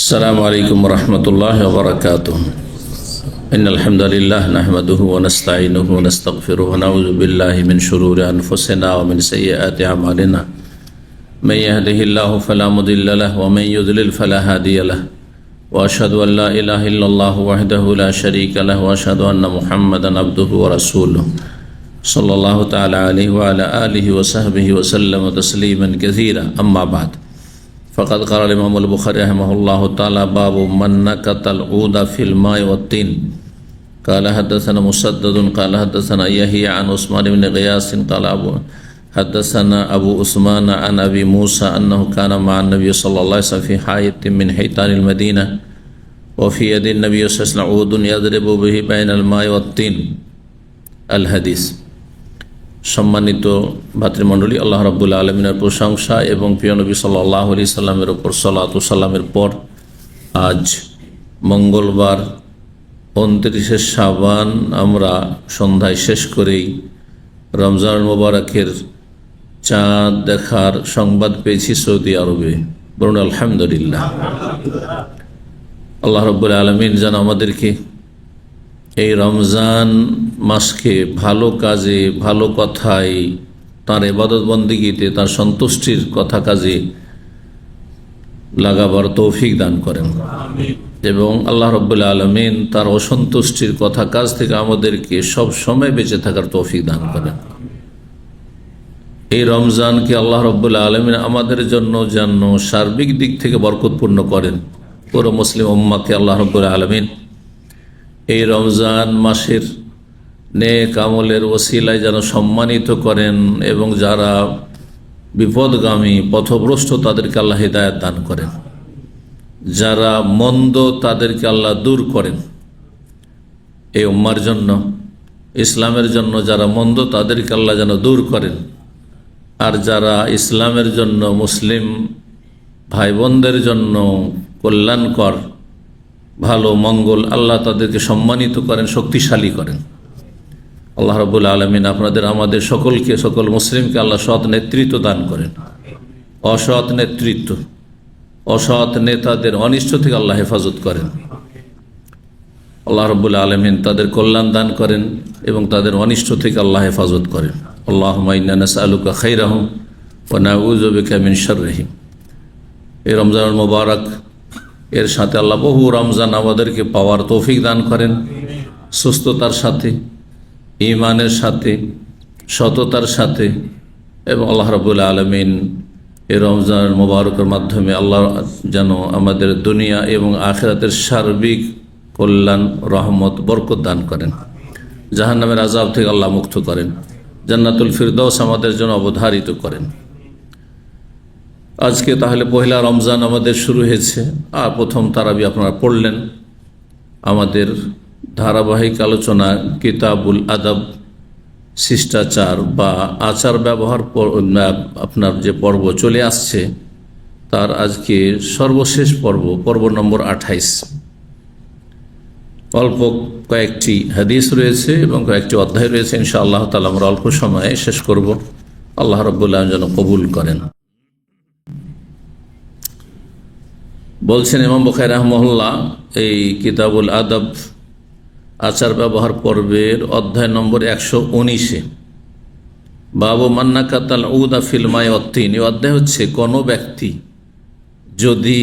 السلام عليكم ورحمة الله وبركاته. إن الحمد لله نحمده ونستعينه ونستغفره ونعوذ بالله من شرور أنفسنا ومن سيئات أعمالنا. من يهده الله فلا مضل له ومن يضلل فلا هادي له. وأشهد أن لا إله إلا الله وحده لا شريك له وأشهد أن محمدا عبده ورسوله صلى الله تعالى عليه وعلى آله وصحبه وسلم تسليما كثيرا. أما بعد فقد قال الإمام البخاري رحمه الله تعالى باب من نكت العود في الماء والطين. قال حدثنا مسدد قال حدثنا يحيى عن عثمان بن غياث قال حدثنا أبو عثمان عن أبي موسى أنه كان مع النبي صلى الله عليه وسلم في حائط من حيطان المدينة وفي يد النبي صلى الله عليه وسلم عود يضرب به بين الماء والطين. الحديث. সম্মানিত ভাতৃমণ্ডলী, আল্লাহ রাব্বুল আলামিনের প্রশংসা এবং প্রিয় নবী সাল্লাল্লাহু আলাইহি সাল্লামের উপর সালাত ও সালামের পর আজ মঙ্গলবার 29শে শাবান আমরা সন্ধ্যায় শেষ করেই রমজান মোবারকের চাঁদ দেখার সংবাদ পেয়েছি সৌদি আরবে। বলুন আলহামদুলিল্লাহ। আল্লাহ রাব্বুল আলামিন যেন আমাদেরকে এই রমজান মাসকে ভালো কাজে, ভালো কথায়, তার ইবাদত বন্দেগীতে, তার সন্তুষ্টির কথা কাজে লাগাবার তৌফিক দান করেন এবং আল্লাহ রাব্বুল আলামিন তার অসন্তুষ্টির কথা কাজ থেকে আমাদেরকে সব সময় বেঁচে থাকার তৌফিক দান করেন। এই রমজানকে আল্লাহ রাব্বুল আলামিন আমাদের জন্য যেন সার্বিক দিক থেকে বরকতপূর্ণ করেন। পুরো মুসলিম উম্মাহকে আল্লাহ রাব্বুল আলামিন এই রমজান মাসের নেক আমলের ওসিলায় যেন সম্মানিত করেন এবং যারা বিপদগামী, পথভ্রষ্ট, তাদেরকে আল্লাহ হিদায়াত দান করেন। যারা মন্দ তাদেরকে আল্লাহ দূর করেন। এই উম্মার জন্য, ইসলামের জন্য যারা মন্দ তাদেরকে আল্লাহ যেন দূর করেন। আর যারা ইসলামের জন্য, মুসলিম ভাই বোনদের জন্য কল্যাণকর, ভালো মঙ্গল, আল্লাহ তাদেরকে সম্মানিত করেন, শক্তিশালী করেন। আল্লাহ রাব্বুল আলামিন আপনাদের, আমাদের সকলকে, সকল মুসলিমকে আল্লাহ সৎ নেতৃত্ব দান করেন। অসৎ নেতৃত্ব, অসৎ নেতাদের অনিষ্ট থেকে আল্লাহ হেফাজত করেন। আল্লাহ রাব্বুল আলামিন তাদের কল্যাণ দান করেন এবং তাদের অনিষ্ট থেকে আল্লাহ হেফাজত করেন। আল্লাহুম্মা ইন্না নাসআলুকা খাইরাহুম ওয়া নাউযু বিকা মিন শাররিহিম। এই রমজানুল মুবারক এর সাথে আল্লাহ বহু রমজান আমাদেরকে পাওয়ার তৌফিক দান করেন, সুস্থতার সাথে, ঈমানের সাথে, সততার সাথে। এবং আল্লাহ রাব্বুল আলামিন এই রমজান মুবারকের মাধ্যমে আল্লাহ যেন আমাদের দুনিয়া এবং আখিরাতের সার্বিক কল্যাণ, রহমত, বরকত দান করেন। জাহান্নামের আযাব থেকে আল্লাহ মুক্ত করেন। জান্নাতুল ফিরদৌস আমাদের জন্য অবধারিত করেন। আজকে তাহলে পহেলা রমজান আমাদের শুরু হয়েছে আর প্রথম তারাবি আপনারা পড়লেন। আমাদের ধারাবাহিক আলোচনা কিতাবুল আদব, শিষ্টাচার বা আচার ব্যবহার আপনার যে পর্ব চলে আসছে, তার আজকে সর্বশেষ পর্ব, পর্ব নম্বর 28। অল্প কয়েকটি হাদিস রয়েছে এবং কয়েকটি অধ্যায় রয়েছে। ইনশাআল্লাহ তাআলা আমরা অল্প সময়ে শেষ করব। আল্লাহ রাব্বুল আলামিন যেন কবুল করেন। বলছেন ইমাম বুখারী রাহিমাহুল্লাহ এই কিতাবুল আদব, আচার ব্যবহার পর্বের অধ্যায় নম্বর 119-এ বাবু মান নাকাতাল উদা ফিল মাই ওয়াত্তিন। এই অধ্যায় হচ্ছে কোনো ব্যক্তি যদি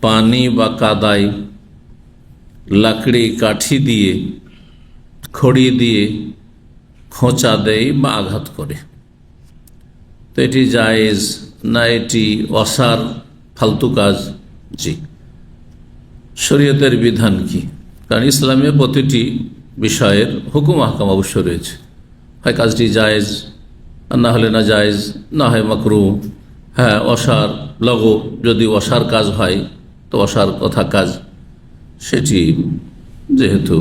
পানি বা কাদায় লাকড়ি, কাঠি দিয়ে, খড়ি দিয়ে খোঁচা দেয় বা আঘাত করে, তো এটি জায়েজ না এটি অসার, ফালতু কাজ? জি। শরীয়তের বিধান কি? কারণ ইসলামে প্রতিটি বিষয়ের হুকুম আহকাম অবশ্য রয়েছে। হয় কাজটি জায়েজ, আর না হলে না জায়েজ, না হয় মাকরুহ। হ্যাঁ, অসার, লঘু যদি অসার কাজ হয় তো অসার কথা কাজ, সেটি যেহেতু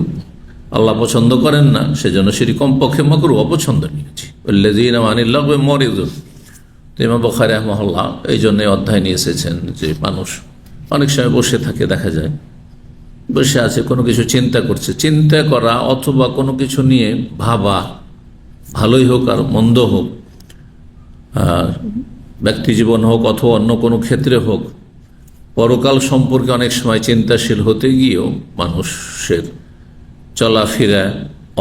আল্লাহ পছন্দ করেন না, সেজন্য সেটি কমপক্ষে মাকরুহ, অপছন্দনীয়। আল্লাযীনা আনিল লাগwi মুরিদুন। ইমাম বুখারী রাহিমাহুল্লাহ এই জন্য অধ্যায় নিয়ে এসেছেন যে মানুষ অনেক সময় বসে থাকে, দেখা যায় বসে আছে, কোনো কিছু চিন্তা করছে। চিন্তা করা অথবা কোনো কিছু নিয়ে ভাবা, ভালোই হোক আর মন্দ হোক, ব্যক্তি জীবন হোক অথবা অন্য কোনো ক্ষেত্রে হোক, পরকাল সম্পর্কে অনেক সময় চিন্তাশীল হতে গিয়েও মানুষের চলাফেরা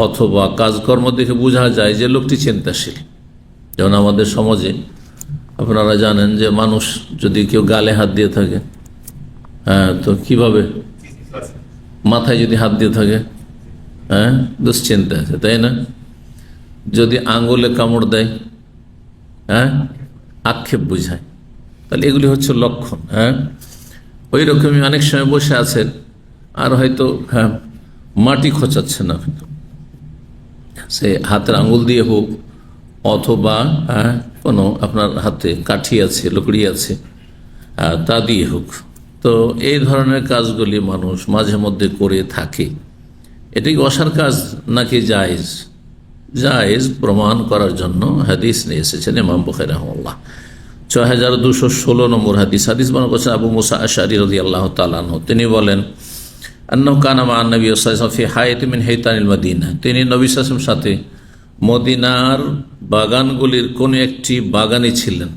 অথবা কাজকর্ম দেখে বোঝা যায় যে লোকটি চিন্তাশীল। যেমন আমাদের সমাজে আপনারা জানেন যে মানুষ যদি কেউ গালে হাত দিয়ে থাকে, হ্যাঁ, তো কিভাবে মাথায় যদি হাত দিয়ে থাকে, হ্যাঁ, দুশ্চিন্তা আছে, তাই না? যদি আঙ্গুলে কামড় দেয়, হ্যাঁ, আক্ষেপ বুঝায়, তাহলে এগুলি হচ্ছে লক্ষণ। হ্যাঁ, ওই রকমই অনেক সময় বসে আছেন আর হয়তো, হ্যাঁ, মাটি খোঁচাচ্ছেন না, সে হাতের আঙ্গুল দিয়ে হোক অথবা কোনো আপনার হাতে কাঠি আছে, লকড়ি আছে, তা দিয়ে হোক। তো এই ধরনের কাজগুলি মানুষ মাঝে মধ্যে করে থাকে। এটি অসার কাজ নাকি জায়েজ? জায়েজ প্রমাণ করার জন্য হাদিস নিয়ে এসেছেন ইমাম বুখারী রাহিমাহুল্লাহ। ৬২১৬ নম্বর হাদিস বর্ণনা করেছেন আবু মুসা আশআরী রাদিয়াল্লাহু তাআলা আনহু। তিনি বলেন, আন্নাহু কানা মা নবী সাল্লাল্লাহু আলাইহি ওয়াসাল্লাম ফি হায়াতি মিন হাইতানিল মদিনা। তিনি নবী সাল্লাল্লাহু আলাইহি ওয়াসাল্লামের সাথে মদিনার বাগানগুলির কোন একটি বাগানে ছিলেন,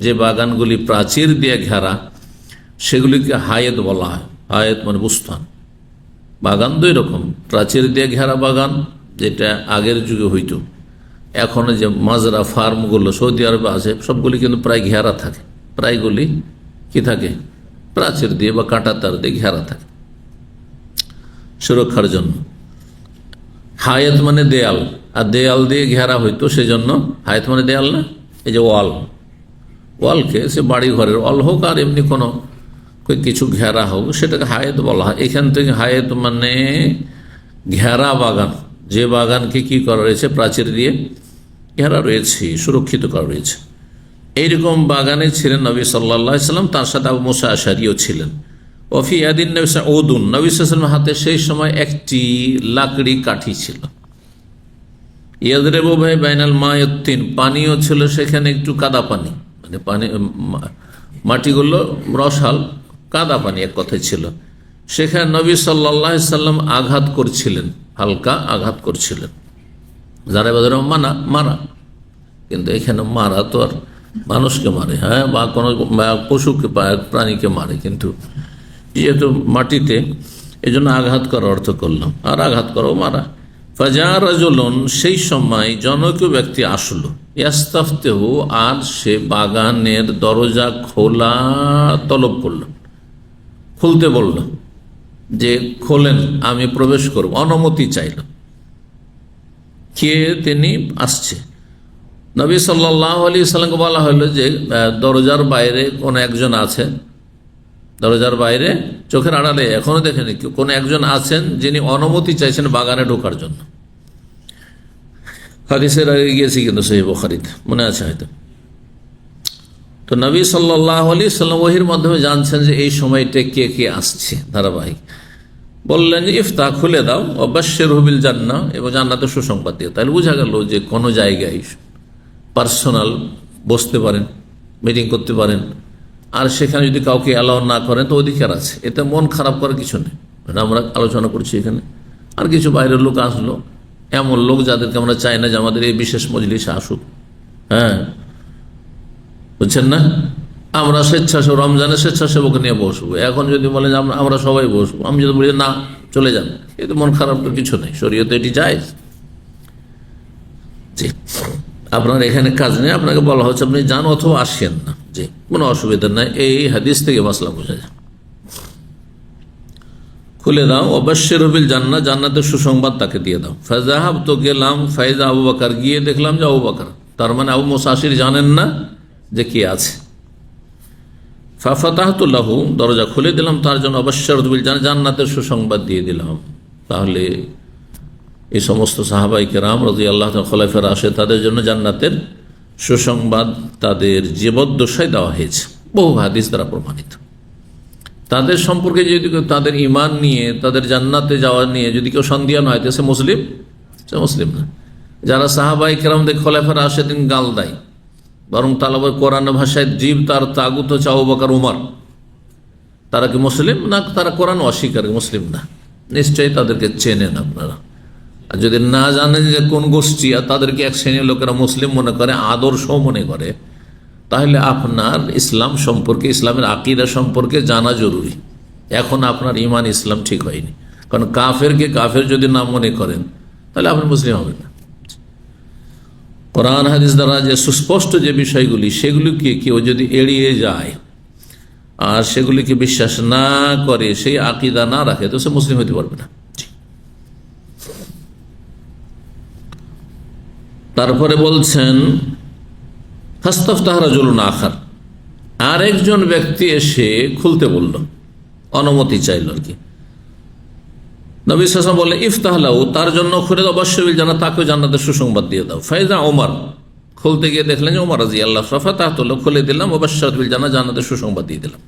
যে বাগানগুলি প্রাচীর দিয়ে ঘেরা, সেগুলিকে হায়েত বলা হয়। হায়েত মানে বুস্তান। বাগান দুই রকম, প্রাচীর দিয়ে ঘেরা বাগান, যেটা আগের যুগে হইত। এখন যে মাজরা ফার্মগুলো সৌদি আরবে আছে, সবগুলি কিন্তু প্রায় ঘেরা থাকে। প্রায়গুলি কি থাকে? প্রাচীর দিয়ে বা কাঁটা তার দিয়ে ঘেরা থাকে সুরক্ষার জন্য। হায়েত মানে দেয়াল, আর দেয়াল দিয়ে ঘেরা হইতো, সেজন্য হায়েত মানে দেয়াল না, এই যে ওয়ালকে, সে বাড়ি ঘরের ওয়াল হোক আর এমনি কোনো কিছু ঘেরা হোক, সেটাকে হায়েত বলা হয়। এখান থেকে হায়েত মানে ঘেরা বাগান, যে বাগানকে কি করা রয়েছে? প্রাচীর দিয়ে ঘেরা রয়েছে, সুরক্ষিত করা রয়েছে। এইরকম বাগানে ছিলেন নবী সাল্লাল্লাহু আলাইহি ওয়াসাল্লাম, তার সাথে আবু মুসা আশআরীও ছিলেন। ওফি ইয়াদিন নবী ওদুন, নবী সাল্লাল্লাহু আলাইহি ওয়াসাল্লামের হাতে সেই সময় একটি লাকড়ি কাঠি ছিল। ইয়াদরিবু বাইনাল মা'i ওয়াত-তিন, পানিও ছিল সেখানে, একটু কাদা পানি, মানে পানি, মাটিগুলো রসাল, কাদা পানি এক কথায় ছিল। সেখানে নবী সাল্লাল্লাহু আলাইহি ওয়াসাল্লাম আঘাত করছিলেন, হালকা আঘাত করছিলেন। যারা বাজারে মারা, কিন্তু এখানে মারা তো আর মানুষকে মারে, হ্যাঁ, বা কোনো পশুকে প্রাণীকে মারে, কিন্তু যেহেতু মাটিতে, এই জন্য আঘাত করার অর্থ করলাম। আর আঘাত করো মারা। ফাজা রাজুলুন, সেই সময় জনৈক ব্যক্তি আসলো, ইয়াস্তাফতিহু, আর সে বাগানের দরজা খোলা তলব করল, খুলতে বলল যে খোলেন, আমি প্রবেশ করব, অনুমতি চাইল। কে? তিনি আসছে। নবী সাল্লাল্লাহু আলাইহি ওয়াসাল্লামকে বলা হলো যে দরজার বাইরে কোন একজন আছে, দরজার বাইরে চোখের আড়ালে এখনো দেখেনি, কোন একজন আছেন যিনি অনুমতি চাইছেন বাগানে ঢোকার জন্য। হাদিসের আগে গিয়েছি কিন্তু সহিহ বুখারীতে, মনে আছে হয়তো। তো নবী সাল্লাল্লাহু আলাইহি ওয়াসাল্লাম ওহীর মাধ্যমে জানছেন যে এই সময়টা কে কে আসছে, ধারাবাহিক। বললেন যে ইফতাহ, খুলে দাও, ওয়াবাশশিরহু বিল জান্নাহ, এবং জান্নাতের সুসংবাদ দিও। তাহলে বোঝা গেল যে কোনো জায়গায় পার্সোনাল বসতে পারেন, মিটিং করতে পারেন, আর সেখানে যদি কাউকে অ্যালাউ না করেন তো অধিকার আছে, এতে মন খারাপ করার কিছু নেই। আমরা আলোচনা করছি এখানে, আর কিছু বাইরের লোক আসলো, এমন লোক যাদেরকে আমরা চাই না যে আমাদের এই বিশেষ মজলিসে আসুক, হ্যাঁ, বুঝছেন না? আমরা স্বেচ্ছাসেবক, রমজানের স্বেচ্ছাসেবক নিয়ে বসবো। এখন যদি বলেন যে আমরা সবাই বসবো, আমি যদি বলি না চলে যান, এতে মন খারাপ তো কিছু নেই, শরীয়তে এটি জায়েজ। জি, আপনার এখানে কাজ নেই, আপনাকে বলা হচ্ছে আপনি যান অথবা আসেন না, জি, কোনো অসুবিধা নাই। এই হাদিস থেকে মাসলা বোঝা যায়। খুলে দাও, ওয়াবাশশিরহু বিল জান্নাহ, জান্নাতের সুসংবাদ তাকে দিয়ে দাও। ফাযাহাব, তো গেলাম, ফাইজা আবু বকর, গিয়ে দেখলাম যে আবু বকর, তার মানে আবু মুসা আশআরী জানেন না যে কে আছে। ফাফাতাহতু লাহু, দরজা খুলে দিলাম তার জন্য, ওয়াবাশশিরহু বিল জান্নাহ, জান্নাতের সুসংবাদ দিয়ে দিলাম। তাহলে এই সমস্ত সাহাবায়ে কেরাম রাদিয়াল্লাহু তাআলা, খোলাফায়ে রাশিদিন, তাদের জন্য জান্নাতের সুসংবাদ তাদের জীবদ্দশায় দেওয়া হয়েছে, বহু হাদিস দ্বারা প্রমাণিত। তাদের সম্পর্কে যদি তাদের ঈমান নিয়ে, তাদের জান্নাতে যাওয়া নিয়ে যদি কেউ সন্দেহ হয়, তো সে মুসলিম না। যারা সাহাবায়ে কেরামদের খোলাফায়ে রাশিদিন গাল দেয়, বরং তালাবের কোরআন ভাষায় জীব তার তাগুত হচ্ছে আবু বকর, উমর, তারা কি মুসলিম না? তারা কোরআন অস্বীকার, মুসলিম না। নিশ্চয়ই তাদেরকে চেনেন আপনারা। আর যদি না জানেন যে কোন গোষ্ঠী, আর তাদেরকে এক শ্রেণীর লোকেরা মুসলিম মনে করে, আদর্শ মনে করে, তাহলে আপনার ইসলাম সম্পর্কে, ইসলামের আকীদা সম্পর্কে জানা জরুরি। এখন আপনার ইমান ইসলাম ঠিক হয়নি, কারণ কাফেরকে কাফের যদি না মনে করেন তাহলে আপনি মুসলিম হবেন না। কোরআন হাদিস দ্বারা যে সুস্পষ্ট যে বিষয়গুলি, সেগুলিকে কেউ যদি এড়িয়ে যায় আর সেগুলিকে বিশ্বাস না করে, সেই আকীদা না রাখে, তো সে মুসলিম হতে পারবে না। তারপরে বলছেন ফাস্তাফতাহ রাজুলুন আখার, আরেকজন ব্যক্তি এসে খুলতে বলল, অনুমতি চাইল আর কি। নবী সাল্লাল্লাহু আলাইহি ওয়াসাল্লাম বললেন ইফতাহ লাহু, তার জন্য খুলে দাও, অবশ্যই জানা, তাকেও জান্নাতের সুসংবাদ দিয়ে দাও। ফাইজা ওমর, খুলতে গিয়ে দেখলেন যে ওমর রাদিয়াল্লাহু আনহু, ফাতাহতুল্লাহ, খুলে দিলাম, ওয়াবাশশারতুল জান্নাহ, জান্নাতের সুসংবাদ দিয়ে দিলাম।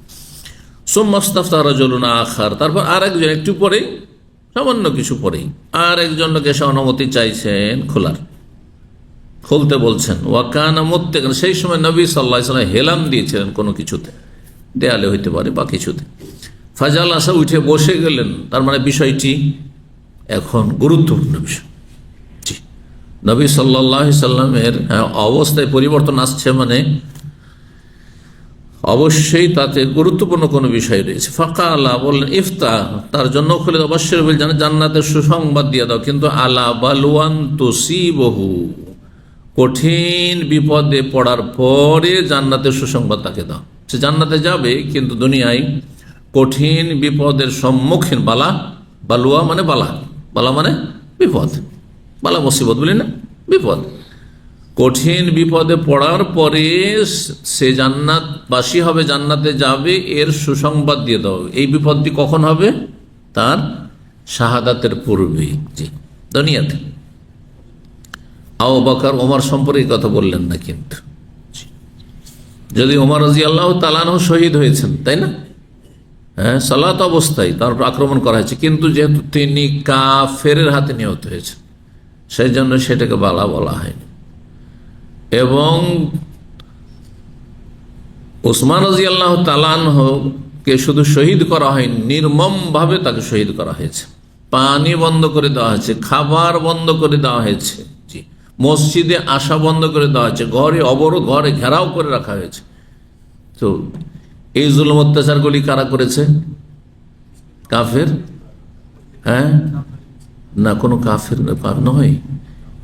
সুম্মা ইফতাফতাহ রাজুলুন আখার, তারপর আরেকজন, একটু পরেই, সামান্য কিছু পরেই আরেকজন লোক এসে অনুমতি চাইছেন খোলার, খুলতে বলছেন। ওয়াকানা মুত্তাকিন, সেই সময় নবী সাল্লাল্লাহু আলাইহি ওয়াসাল্লাম হেলাম দিয়েছিলেন কোনো কিছুতে, দেয়ালে হইতে পারে বা কিছুতে। ফাজালাসা, উঠে বসে গেলেন, তার মানে বিষয়টি এখন গুরুত্বপূর্ণ বিষয়। জি, নবী সাল্লাল্লাহু আলাইহি সাল্লামের অবস্থায় পরিবর্তন আসছে, মানে অবশ্যই তাতে গুরুত্বপূর্ণ কোনো বিষয় রয়েছে। ফাকালা, বললেন ইফতাহ, তার জন্য খুলে দাও, অবশ্যই জানা, জান্নাতের সুসংবাদ দিয়ে দাও, কিন্তু আলা বালওয়ান তুসিবহু, কঠিন বিপদে পড়ার পরে জান্নাতের সুসংবাদ তাকে দাও। সে জান্নাতে যাবে, কিন্তু দুনিয়ায় কঠিন বিপদের সম্মুখীন, বালা, বালুয়া মানে বালা, বালা মানে বিপদ, বালা মুসিবত বলি না, বিপদ, কঠিন বিপদে পড়ার পরে সে জান্নাতবাসী হবে, জান্নাতে যাবে, এর সুসংবাদ দিয়ে দাও। এই বিপদটি কখন হবে? তার শাহাদাতের পূর্বে, জি, দুনিয়াতে। আবু বকর, ওমর সম্পর্কে কথা বললেন না, কিন্তু যদি ওমর রাদিয়াল্লাহু তাআলা আনহু শহীদ হয়েছেন, তাই না? হ্যাঁ, সালাত অবস্থায় তার উপর আক্রমণ করা হয়েছে, কিন্তু যেহেতু তিনি কাফেরের হাতে নিহত হয়েছেন, সেই জন্য সেটাকে বালা বলা হয়নি। এবং ওসমান রাদিয়াল্লাহু তাআলা আনহুকে শুধু শহীদ করা হয়নি, নির্মমভাবে তাকে শহীদ করা হয়েছে। পানি বন্ধ করে দেওয়া হয়েছে, খাবার বন্ধ করে দেওয়া হয়েছে, জি, মসজিদে আসা বন্ধ করে দেওয়া হয়েছে, ঘরে অবরোধ, ঘরে ঘেরাও করে রাখা হয়েছে। তো এই জুলুম অত্যাচারগুলি কারা করেছে? কাফের? হ্যাঁ না, কোনো কাফের নয়,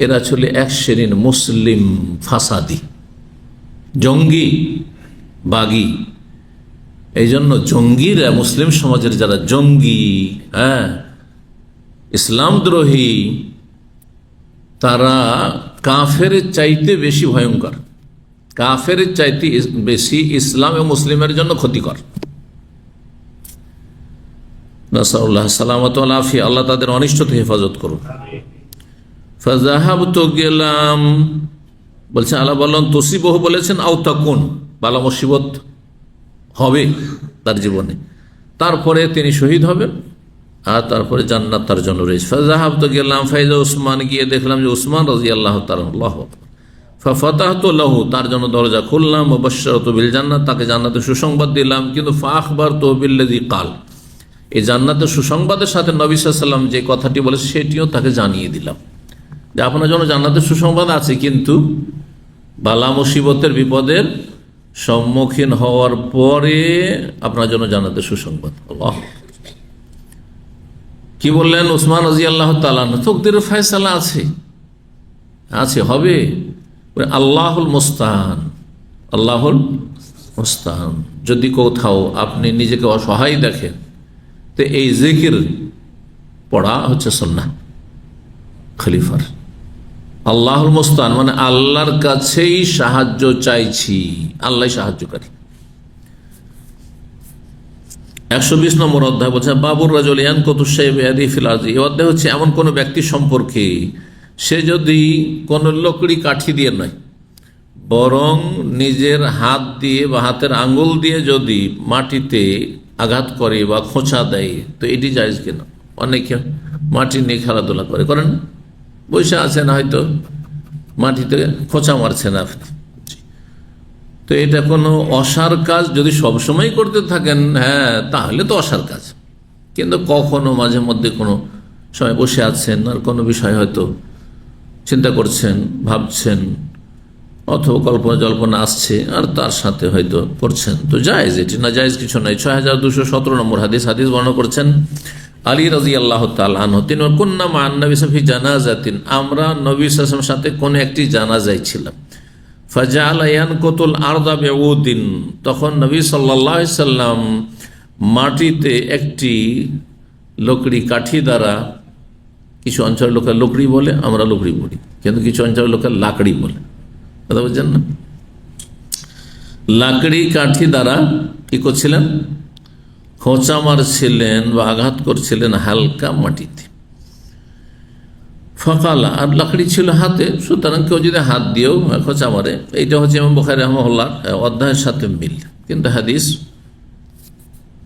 এরা আসলে এক শ্রেণীর মুসলিম ফাসাদি, জঙ্গি, বাগী। এই জন্য জঙ্গিরা, মুসলিম সমাজের যারা জঙ্গি, হ্যাঁ, ইসলামদ্রোহী, তারা কাফের চাইতে বেশি ভয়ঙ্কর, কাফের চাইতে বেশি ইসলাম এবং মুসলিমের জন্য ক্ষতিকর। নাসাউল্লাহ সালামত ওয়াল আফিয়া, আল্লাহ তাদের অনিষ্ট থেকে হেফাজত করুন। ফাযাহাবতু, গেলাম, বলছেন আল্লাহ বললেন তুসিবহু, বলেছেন আও তাকুন, বালা মুসিবত হবে তার জীবনে, তারপরে তিনি শহীদ হবেন, আর তারপরে জান্নাত তার জন্য রয়েছে। ফাযাহাবতু, গেলাম, ফাইজা উসমান, গিয়ে দেখলাম যে উসমান রাদিয়াল্লাহু তাআলা, আল্লাহু আকবার, ফাফাতাহতু লাহু, তার জন্য দরজা খুললাম, ওয়াবাশশারতু বিল জান্নাত, তাকে জান্নাতের সুসংবাদ দিলাম, কিন্তু ফাআখবারতু বিল্লাযী ক্বাল, এই জান্নাতের সুসংবাদের সাথে নবী সাল্লাল্লাহু আলাইহি ওয়াসাল্লাম যে কথাটি বলেছে সেটিও তাকে জানিয়ে দিলাম, যে আপনার জন্য জান্নাতের সুসংবাদ আছে, কিন্তু বালা মুসিবতের, বিপদের সম্মুখীন হওয়ার পরে আপনার জন্য জান্নাতের সুসংবাদ। আল্লাহ, কি বললেন উসমান রাদিয়াল্লাহু তাআলা? তাকদীরের ফয়সালা আছে, আছে, হবে। আল্লাহুল মুস্তাআন, আল্লাহুল মুস্তাআন। যদি কোথাও আপনি নিজেকে অসহায় দেখেন, তো এই জিকির পড়া হচ্ছে সুন্নাহ খলিফার। আল্লাহুল মুস্তাআন মানে আল্লাহর কাছেই সাহায্য চাইছি, আল্লাহ সাহায্যকারী। 120 নম্বর অধ্যায় বলছে বাবুর রাজুল ইয়ানকুতু শাই'a বিয়াদিহি ফিল আরদি, এই অধ্যায় হচ্ছে এমন কোন ব্যক্তি সম্পর্কে, সে যদি কোন লকড়ি কাঠি দিয়ে নয়, বরং নিজের হাত দিয়ে বা হাতের আঙ্গুল দিয়ে যদি মাটিতে আঘাত করে বা খোঁচা দেয়, তো এটি জায়েজ কিনা? অনেকে মাটি নিয়ে খেলাধুলা করেন, বসে আছেন, হয়তো মাটিতে খোঁচা মারছেন আপনি, তো এটা কোনো অসার কাজ যদি সবসময় করতে থাকেন, হ্যাঁ, তাহলে তো অসার কাজ। কিন্তু কখনো মাঝে মধ্যে কোনো সময় বসে আছেন আর কোনো বিষয় হয়তো চিন্তা করছেন, ভাবছেন, অথবা কল্পনা জল্পনা আসছে আর তার সাথে হয়তো পড়ছেন, তো জায়েজ, এটি না জায়েজ কিছু নাই। 6217 নম্বর হাদিস বর্ণনা করছেন আলী রাদিয়াল্লাহু তাআলা আনহু, তিনি কুন্না মা'আন নবী ফি জানাজাতিন, আমরা নবী সাল্লাল্লাহু আলাইহি ওয়াসাল্লামের সাথে কোন একটি জানাজায় ছিলাম। ফাজাআলা ইয়ানকুতুল আরদা বিউদিন, তখন নবী সাল্লাল্লাহু আলাইহি সাল্লাম মাটিতে একটি লকড়ি কাঠি দ্বারা, কিছু অঞ্চলের লোকের লকড়ি বলে, আমরা লকড়ি বলি, কিন্তু কিছু অঞ্চলের লোকের লাকড়ি বলে, কথা বলছেন না, লাকড়ি কাঠি দ্বারা কি করছিলেন, খোঁচা মারছিলেন বা আঘাত করছিলেন হালকা মাটিতে। ফকালা, আর লাকড়ি ছিল হাতে, সুতরাং কেউ যদি হাত দিয়েও খোঁচা মারে, এইটা হচ্ছে ইমাম বুখারী রাহিমাহুল্লাহ অধ্যায়ের সাথে মিল, কিন্তু হাদিস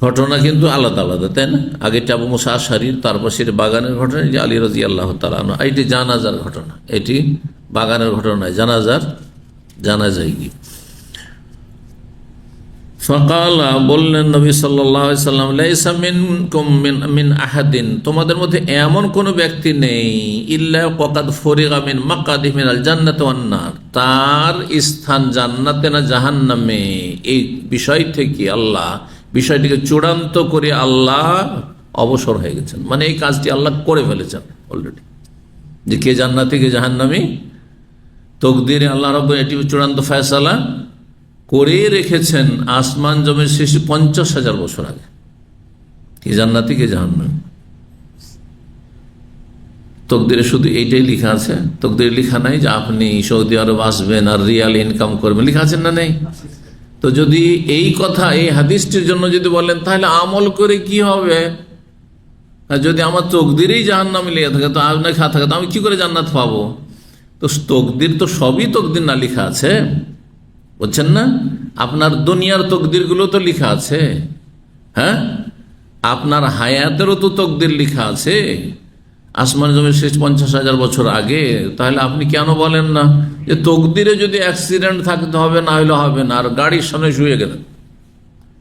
ঘটনা কিন্তু আলাদা আলাদা, তাই না? আগেটা আবু মুসা আশআরীর, তারপর সেটি বাগানের ঘটনা, যে আলী রাদিয়াল্লাহু তাআলা আনহু, এটি জানাজার ঘটনা, এটি বাগানের ঘটনা নয়, জানাজায় গিয়ে। ফাকালা, বললেন নবী সাল্লাল্লাহু আলাইহি সাল্লাম, লাইসা মিনকুম মিন আহাদিন, তোমাদের মধ্যে এমন কোন ব্যক্তি নেই, ইল্লা ওয়াকাদ ফুরিগা মিন মাকাদিহি মিনাল জান্নাতি ওয়ান নার, তার স্থান জান্নাতে না জাহান্নামে, এই বিষয় থেকে আল্লাহ বিষয়টিকে চূড়ান্ত করে আল্লাহ অবসর হয়ে গেছেন, মানে এই কাজটি আল্লাহ করে ফেলেছেন অলরেডি, যে কে জান্নাতি কে জাহান্নামী, তকদিরে আল্লাহ রাব্বুল এটি চূড়ান্ত ফয়সালা করে রেখেছেন আসমান জমির সৃষ্টি 50,000 বছর আগে, কে জান্নাতি কে জাহান্নামী। তকদিরে শুধু এইটাই লেখা আছে, তকদিরে লেখা নাই যে আপনি সৌদি আরব আসবেন আর রিয়াল ইনকাম করবেন, লেখা আছেন না, নেই? তো যদি এই কথা এই হাদিসটির জন্য যদি বলেন, তাহলে আমল করে কি হবে? যদি আমার তকদিরেই জাহান্নামে লেখা থাকে, তো লেখা থাকে, তো আমি কি করে জান্নাত পাবো? তো তকদির তো সবই তকদির না লেখা আছে, বুঝছেন না? আপনার দুনিয়ার তকদির গুলো তো লেখা আছে, হ্যাঁ, আপনার হায়াতেরও তো তকদির লেখা আছে আসমান জমির শেষ 50,000 বছর আগে। তাহলে আপনি কেন বলেন না যে তকদিরে যদি অ্যাক্সিডেন্ট থাকতে হবে, না হলে হবে না, আর গাড়ির সামনে শুয়ে গেলেন,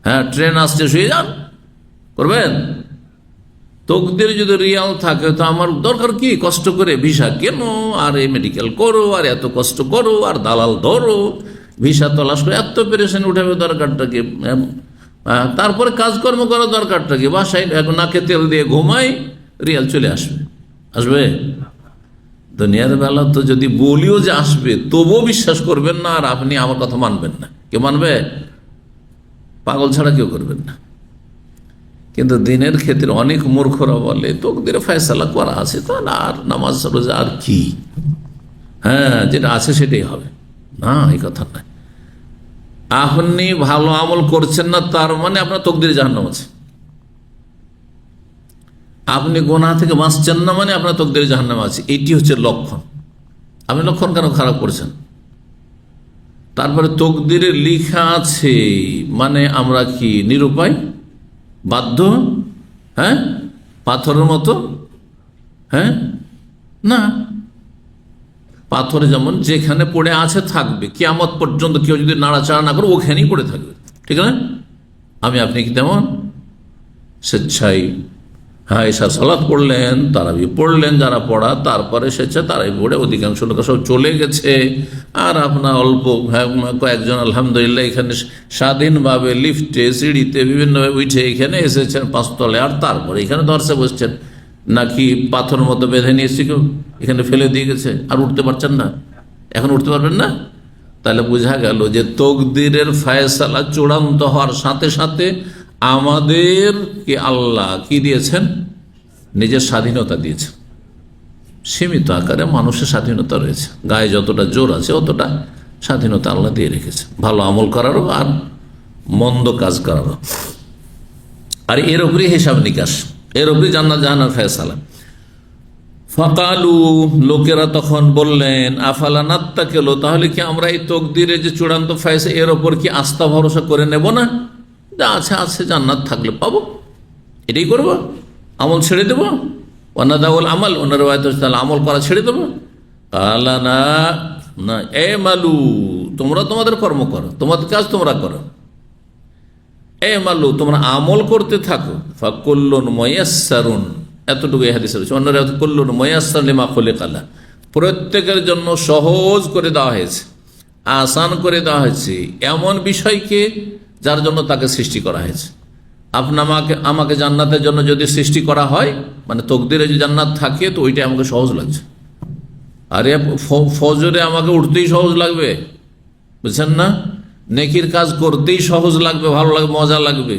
হ্যাঁ, ট্রেন আসছে শুয়ে যান, করবেন? তকদিরে যদি রিয়াল থাকে, তো আমার দরকার কি কষ্ট করে ভিসা কেন, আর এই মেডিকেল করো, আর এত কষ্ট করো, আর দালাল ধরো, ভিসা তলাশ করে এত পেরেশানি উঠাবে, দরকারটা কি? তারপরে কাজকর্ম করার দরকারটা কি? বাসায় নাকে তেল দিয়ে ঘুমাই, রিয়াল চলে আসবে। দুনিয়ার বেলা তো যদি বলিও যে আসবে, তবুও বিশ্বাস করবেন না, আর আপনি আমার কথা মানবেন না। কে মানবে? পাগল ছাড়া কেউ করবেন না। কিন্তু দিনের ক্ষেত্রে অনেক মূর্খরা বলে তকদিরে ফয়সালা করা আছে, তাহলে আর নামাজ রোজা আর কি, হ্যাঁ, যেটা আছে সেটাই হবে। না, এই কথা নয়। আপনি ভালো আমল করছেন না, তার মানে আপনার তকদিরে জাহান্নাম আছে। আপনি গুনাহ থেকে বাঁচছেন না, মানে আপনার তকদিরে জাহান্নাম আছে। এটি হচ্ছে লক্ষণ। আপনি লক্ষণ কেন খারাপ করছেন? তারপরে তকদিরে লেখা আছে মানে আমরা কি নিরুপায়, বাধ্য, হ্যাঁ, পাথরের মতো? হ্যাঁ, না, পাথর যেমন যেখানে পড়ে আছে থাকবে, কিয়ামত পর্যন্ত কেউ যদি নাড়াচাড়া না করে ওখানেই পড়ে থাকবে, ঠিক না? আপনি কি তেমন স্বেচ্ছায়, হ্যাঁ, এসা সালাত পড়লেন, তারাবি পড়লেন, যারা পড়া, তারপরে স্বেচ্ছায় তারাই পড়ে অধিকাংশ লোক সব চলে গেছে, আর আপনার অল্প কয়েকজন আলহামদুলিল্লাহ এখানে স্বাধীনভাবে লিফটে সিঁড়িতে বিভিন্নভাবে উঠে এখানে এসেছেন 5 তলে, আর তারপরে এখানে ধরছে বসছেন, নাকি পাথর মতো বেঁধে নিয়েছি কেউ এখানে ফেলে দিয়ে গেছে, আর উঠতে পারছেন না, এখন উঠতে পারবেন না? তাহলে বোঝা গেল যে তকদিরের ফয়সালা চূড়ান্ত হওয়ার সাথে সাথে আমাদেরকে আল্লাহ কি দিয়েছেন? নিজের স্বাধীনতা দিয়েছেন। সীমিত আকারে মানুষের স্বাধীনতা রয়েছে, গায়ে যতটা জোর আছে অতটা স্বাধীনতা আল্লাহ দিয়ে রেখেছে, ভালো আমল করারও আর মন্দ কাজ করারও। আর এর উপরে হিসাব নিকাশ, এর উপরে জান্নাত জাহান্নামের ফয়সালা। ফাকালু, লোকেরা তখন বললেন, আফালা নাত্তাকিলু, তাহলে কি আমরা এই তকদিরে যে চূড়ান্ত ফয়সালা, এর ওপর কি আস্থা ভরসা করে নেব না? যা আছে জান্নাত থাকলে পাবো, এটাই করবো, আমল ছেড়ে দেবো? ওয়ানাদাউল আমাল, ওনার আমল করা ছেড়ে দেবো? আলা না, না, এ মালু, তোমরা তোমাদের কর্ম করো, তোমাদের কাজ তোমরা করো, এ মালু, তোমরা আমল করতে থাকো। ফাকুল্লুন মুয়াসসারুন, এতটুকু এই হাদিসে রয়েছে। অন্যরা কুল্লুন মুয়াসসার লিমা খুলিকা লাহ, প্রত্যেকের জন্য সহজ করে দেওয়া হয়েছে, আসান করে দেওয়া হয়েছে এমন বিষয়কে যার জন্য তাকে সৃষ্টি করা হয়েছে। আমাকে জান্নাতের জন্য যদি সৃষ্টি করা হয়, মানে তকদিরে যে জান্নাত থাকে, তো ওইটা আমাকে সহজ লাগছে। আরে ফজরে আমাকে উঠতেই সহজ লাগবে, বুঝছেন না? নেকির কাজ করতেই সহজ লাগবে, ভালো লাগবে, মজা লাগবে।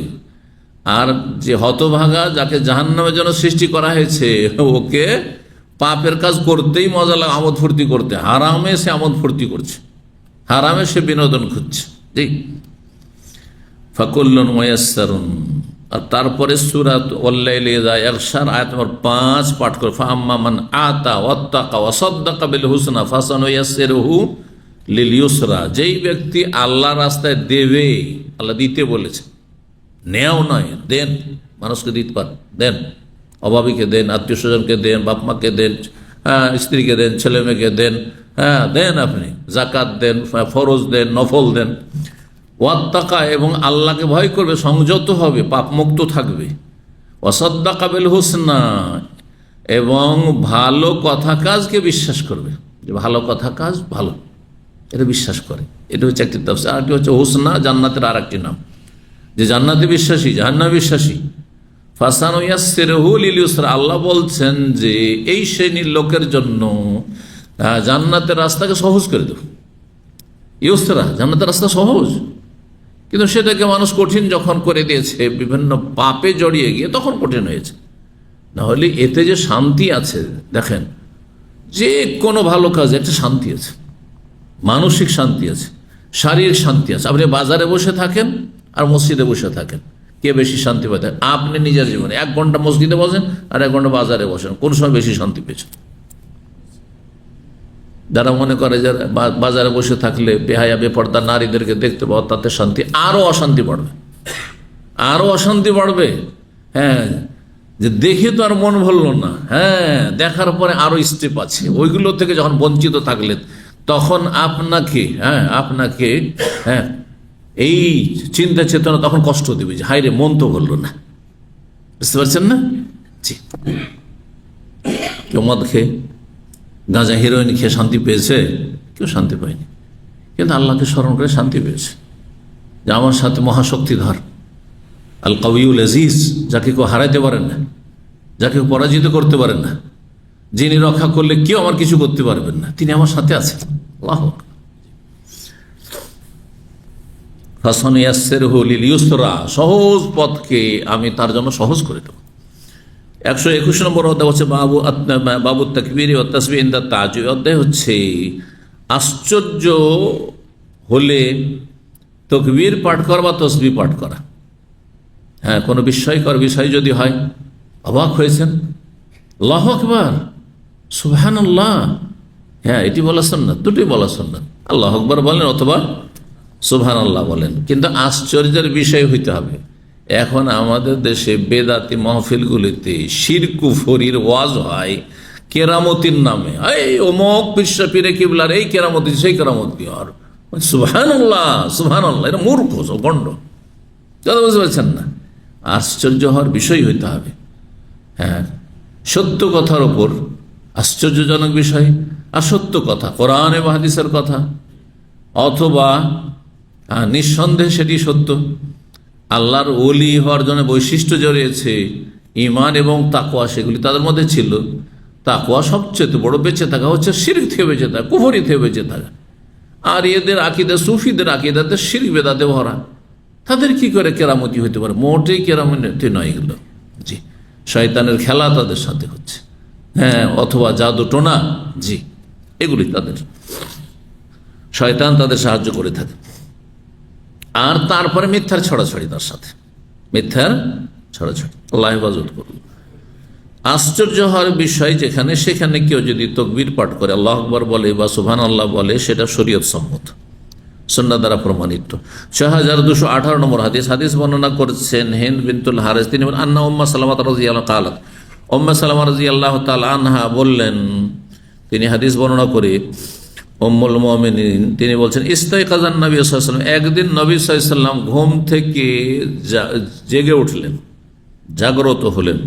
আর যে হতভাগা, যাকে জাহান্নামের জন্য সৃষ্টি করা হয়েছে, ওকে পাপের কাজ করতেই মজা লাগে, আমোদ ফুর্তি করতে। হারামে সে আমোদ ফুর্তি করছে, হারামে সে বিনোদন খুঁজছে। জি, ফাকুল্লুন মুয়াসসারুন। আর তারপরে সূরাত ওয়াল্লাইলি ইযা ইয়াগশার আয়াত নম্বর 5 পাঠ করে, ফাআম্মা মান আতা ওয়াত্তাকা ওয়া সাদ্দাকা বিল হুসনা ফাসানুয়াসসিরুহু লিল ইউসরা। যেই ব্যক্তি আল্লাহর রাস্তায় দেবে, আল্লাহ দিতে বলেছে, নেও নয়, দেন। মানুষকে দিতে পারেন, দেন। অভাবীকে দেন, আত্মীয় স্বজনকে দেন, বাপ মাকে দেন, স্ত্রীকে দেন, ছেলে মেয়েকে দেন, দেন। আপনি জাকাত দেন, ফরজ দেন, নফল দেন। ওয়াত্তাকা, এবং আল্লাহকে ভয় করবে, সংযত হবে, পাপ মুক্ত থাকবে। ওয়াসাদ্দাকা বিল হুসনা, এবং ভালো কথা কাজকে বিশ্বাস করবে, যে ভালো কথা কাজ ভালো, এটা বিশ্বাস করে। এটা হচ্ছে একটি তাফসীর। আরেকটি হচ্ছে হুসনা, জান্নাতের আর একটি নাম, যে জান্নাতে বিশ্বাসী, জাহান্নামে বিশ্বাসী। ফাসানুয়াসসিরুহু লিল ইউসরা, আল্লাহ বলছেন যে এই শ্রেণীর লোকের জন্য জান্নাতের রাস্তাকে সহজ করে দেব। ইউসরা, জান্নাতের রাস্তা সহজ, কিন্তু সেটাকে মানুষ কঠিন যখন করে দিয়েছে, বিভিন্ন পাপে জড়িয়ে গিয়ে, তখন কঠিন হয়েছে। না হলে এতে যে শান্তি আছে, দেখেন, যে কোনো ভালো কাজে একটা শান্তি আছে, মানসিক শান্তি আছে, শারীরিক শান্তি আছে। আপনি বাজারে বসে থাকেন আর মসজিদে বসে থাকেন, কে বেশি শান্তি পায়? আপনি নিজের জীবনে 1 ঘন্টা মসজিদে বসেন আর 1 ঘন্টা বাজারে বসেন, কোন সময় বেশি শান্তি পেয়েছেন? যারা মনে করে যে বাজারে বসে থাকলে বেহায়া বেপর্দা নারীদেরকে দেখতে পাওয়া, তাতে শান্তি, আরো অশান্তি বাড়বে, আরো অশান্তি বাড়বে। হ্যাঁ, যে দেখে তো আর মন ভরল না, হ্যাঁ, দেখার পরে আরো স্টেপ আছে, ওইগুলো থেকে যখন বঞ্চিত থাকলেন, তখন আপনাকে এই চিন্তা চেতনা তখন কষ্ট দেবে, যে হায় রে, মন তো ভরল না। বুঝতে পারছেন না? জি, কেউ মদ খেয়ে, গাঁজা, হিরোইন খেয়ে শান্তি পেয়েছে? কেউ শান্তি পায়নি, কিন্তু আল্লাহকে স্মরণ করে শান্তি পেয়েছে, যে আমার সাথে মহাশক্তিধর আল কাউইউল আজিজ, যাকে কেউ হারাইতে পারেন না, যাকে কেউ পরাজিত করতে পারেন না, যিনি রক্ষা করলে কেউ আমার কিছু করতে পারবেন না, তিনি আমার সাথে আছেন। আল্লাহু আকবার। ফাসানুয়াসসিরুহু লিল ইউসরা, সহজ পথকে আমি তার জন্য সহজ করে দেব। 121 নম্বর অধ্যায় হচ্ছে বাবু তাকবীর ওয়া তাসবিহ ইনদা তা'জ্জুব। অধ্যায় হচ্ছে আশ্চর্য হলে তাকবীর পাঠ করা বা তাসবিহ পাঠ করা। হ্যাঁ, কোনো বিস্ময়কর বিষয় যদি হয়, অবাক হয়েছেন, আল্লাহু আকবার, সুবহানাল্লাহ, হ্যাঁ, এটি বলা সুন্নাত, দুটোই বলা সুন্নাত। আল্লাহু আকবার বলেন অথবা সুবহানাল্লাহ বলেন, কিন্তু আশ্চর্যের বিষয় হইতে হবে, এখন আমাদের দেশে বেদাতি মাহফিলগুলিতে শিরক কুফরির ওয়াজ হয় কেরামতির নামে। এই অমুক পীরে কিবলার এই কেরামতি, সেই কেরামতি, আর সুবহানাল্লাহ সুবহানাল্লাহ, এটা মূর্খ, গণ্ড, কথা বুঝতে পারছেন না? আশ্চর্য হওয়ার বিষয় হইতে হবে। হ্যাঁ, সত্য কথার ওপর আশ্চর্যজনক বিষয়, আর সত্য কথা, কোরআন এবং হাদিসের কথা, অথবা নিঃসন্দেহে সেটি সত্য। আল্লাহর ওলি হওয়ার জন্য বৈশিষ্ট্য জড়িয়েছে ঈমান এবং তাকওয়া, সেগুলি তাদের মধ্যে ছিল। তাকওয়া সবচেয়ে বড় বেঁচে থাকা হচ্ছে শিরক থেকে বেঁচে থাকা, কুফরি থেকে বেঁচে থাকা। আর এদের আকীদা, সুফিদের আকীদাতে শিরক বেদাতে ভরা, তাদের কি করে কেরামতি হইতে পারে? মোটেই কেরামতি নয় এগুলো। জি, শয়তানের খেলা তাদের সাথে হচ্ছে, হ্যাঁ, অথবা জাদু টোনা, জি, এগুলি তাদের, শয়তান তাদের সাহায্য করে থাকে। আর তারপরে মিথ্যার ছড়াছড়ি, তার সাথে মিথ্যার ছড়াছড়ি, আল্লাহ হেফাজত করুন। আশ্চর্য হওয়ার বিষয় যেখানে সেখানে কেউ যদি তাকবীর পাঠ করে, আল্লাহু আকবার বলে বা সুবহানাল্লাহ বলে, সেটা শরীয়ত সম্মত, সুন্নাহ দ্বারা প্রমাণিত। 6218 নম্বর হাদিস বর্ণনা করেছেন হিন্দ বিনতুল হারিস, তিনি বলেন, আন্না উম্মা সালামা রাদিয়াল্লাহু তাআলা, উম্মে সালামা রাদিয়াল্লাহু তাআলা আনহা বললেন, তিনি হাদিস বর্ণনা করে, উম্মুল মুমিনিন তিনি বলছেন, ইস্তাইকাযান নবী সাল্লাল্লাহু আলাইহি ওয়াসাল্লাম, একদিন নবী সাল্লাল্লাহু আলাইহি ওয়াসাল্লাম ঘুম থেকে জেগে উঠলেন, জাগ্রত হলেন,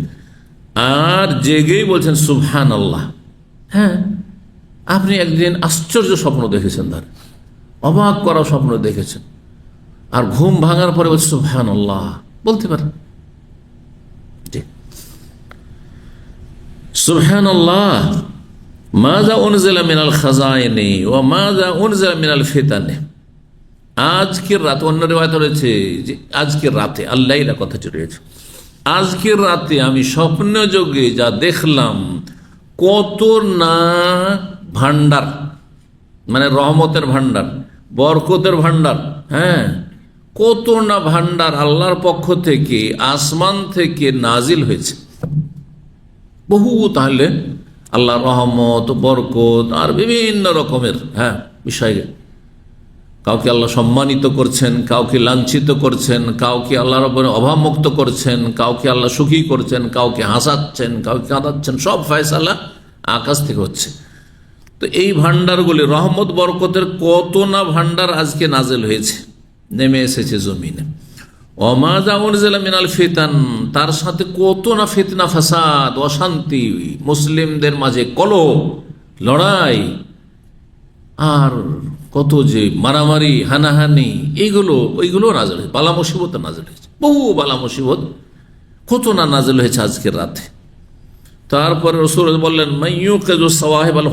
আর জেগেই বলছেন সুবহানাল্লাহ। হ্যাঁ, আপনি একদিন আশ্চর্য স্বপ্ন দেখেছেন, তার অবাক করা স্বপ্ন দেখেছেন, আর ঘুম ভাঙার পরে বলছে সুবহানাল্লাহ বলতে পারেন। সুবহানাল্লাহ, মাযা উনজিলা মিনাল খাযাইনি ওয়া মাযা উনজিলা মিনাল ফিতানি। আজকের রাতে, অন্য রিওয়ায়াত রয়েছে যে আজকের রাতে, আল্লাইলা কথাটি রয়েছে, আজকের রাতে আমি স্বপ্ন যোগে যা দেখলাম, কত না ভান্ডার, মানে রহমতের ভান্ডার, বরকতের ভান্ডার, হ্যাঁ, কত না ভান্ডার আল্লাহর পক্ষ থেকে, আসমান থেকে নাজিল হয়েছে। বহু তাহলে আল্লাহর রহমত, বরকত আর বিভিন্ন রকমের বিষয়ে কাউকে আল্লাহ সম্মানিত করছেন, কাউকে লাঞ্ছিত করছেন, কাউকে আল্লাহ রব্বুল অভাবমুক্ত করছেন, কাউকে আল্লাহ সুখী করছেন, কাউকে হাসাচ্ছেন, কাউকে কাঁদাচ্ছেন, সব ফয়সালা আকাশ থেকে হচ্ছে। তো এই ভান্ডারগুলি, রহমত বরকতের কত না ভান্ডার আজকে নাজেল হয়েছে, নেমে এসেছে জমিনে। ওয়ামাযা উনজিলা মিনাল ফিতান, তার সাথে কত না ফিতনা, ফাসাদ, অশান্তি, মুসলিমদের মাঝে কলহ, লড়াই, আর কত যে মারামারি, হানাহানি, ওইগুলো নাজেল হয়েছে। বালা মুসিবত নাজেল হয়েছে, বহু বালা মুসিবত কত না নাজেল হয়েছে আজকের রাতে। তারপরে রাসূল বললেন মাইয়ুকিযু সাওয়াহিবাল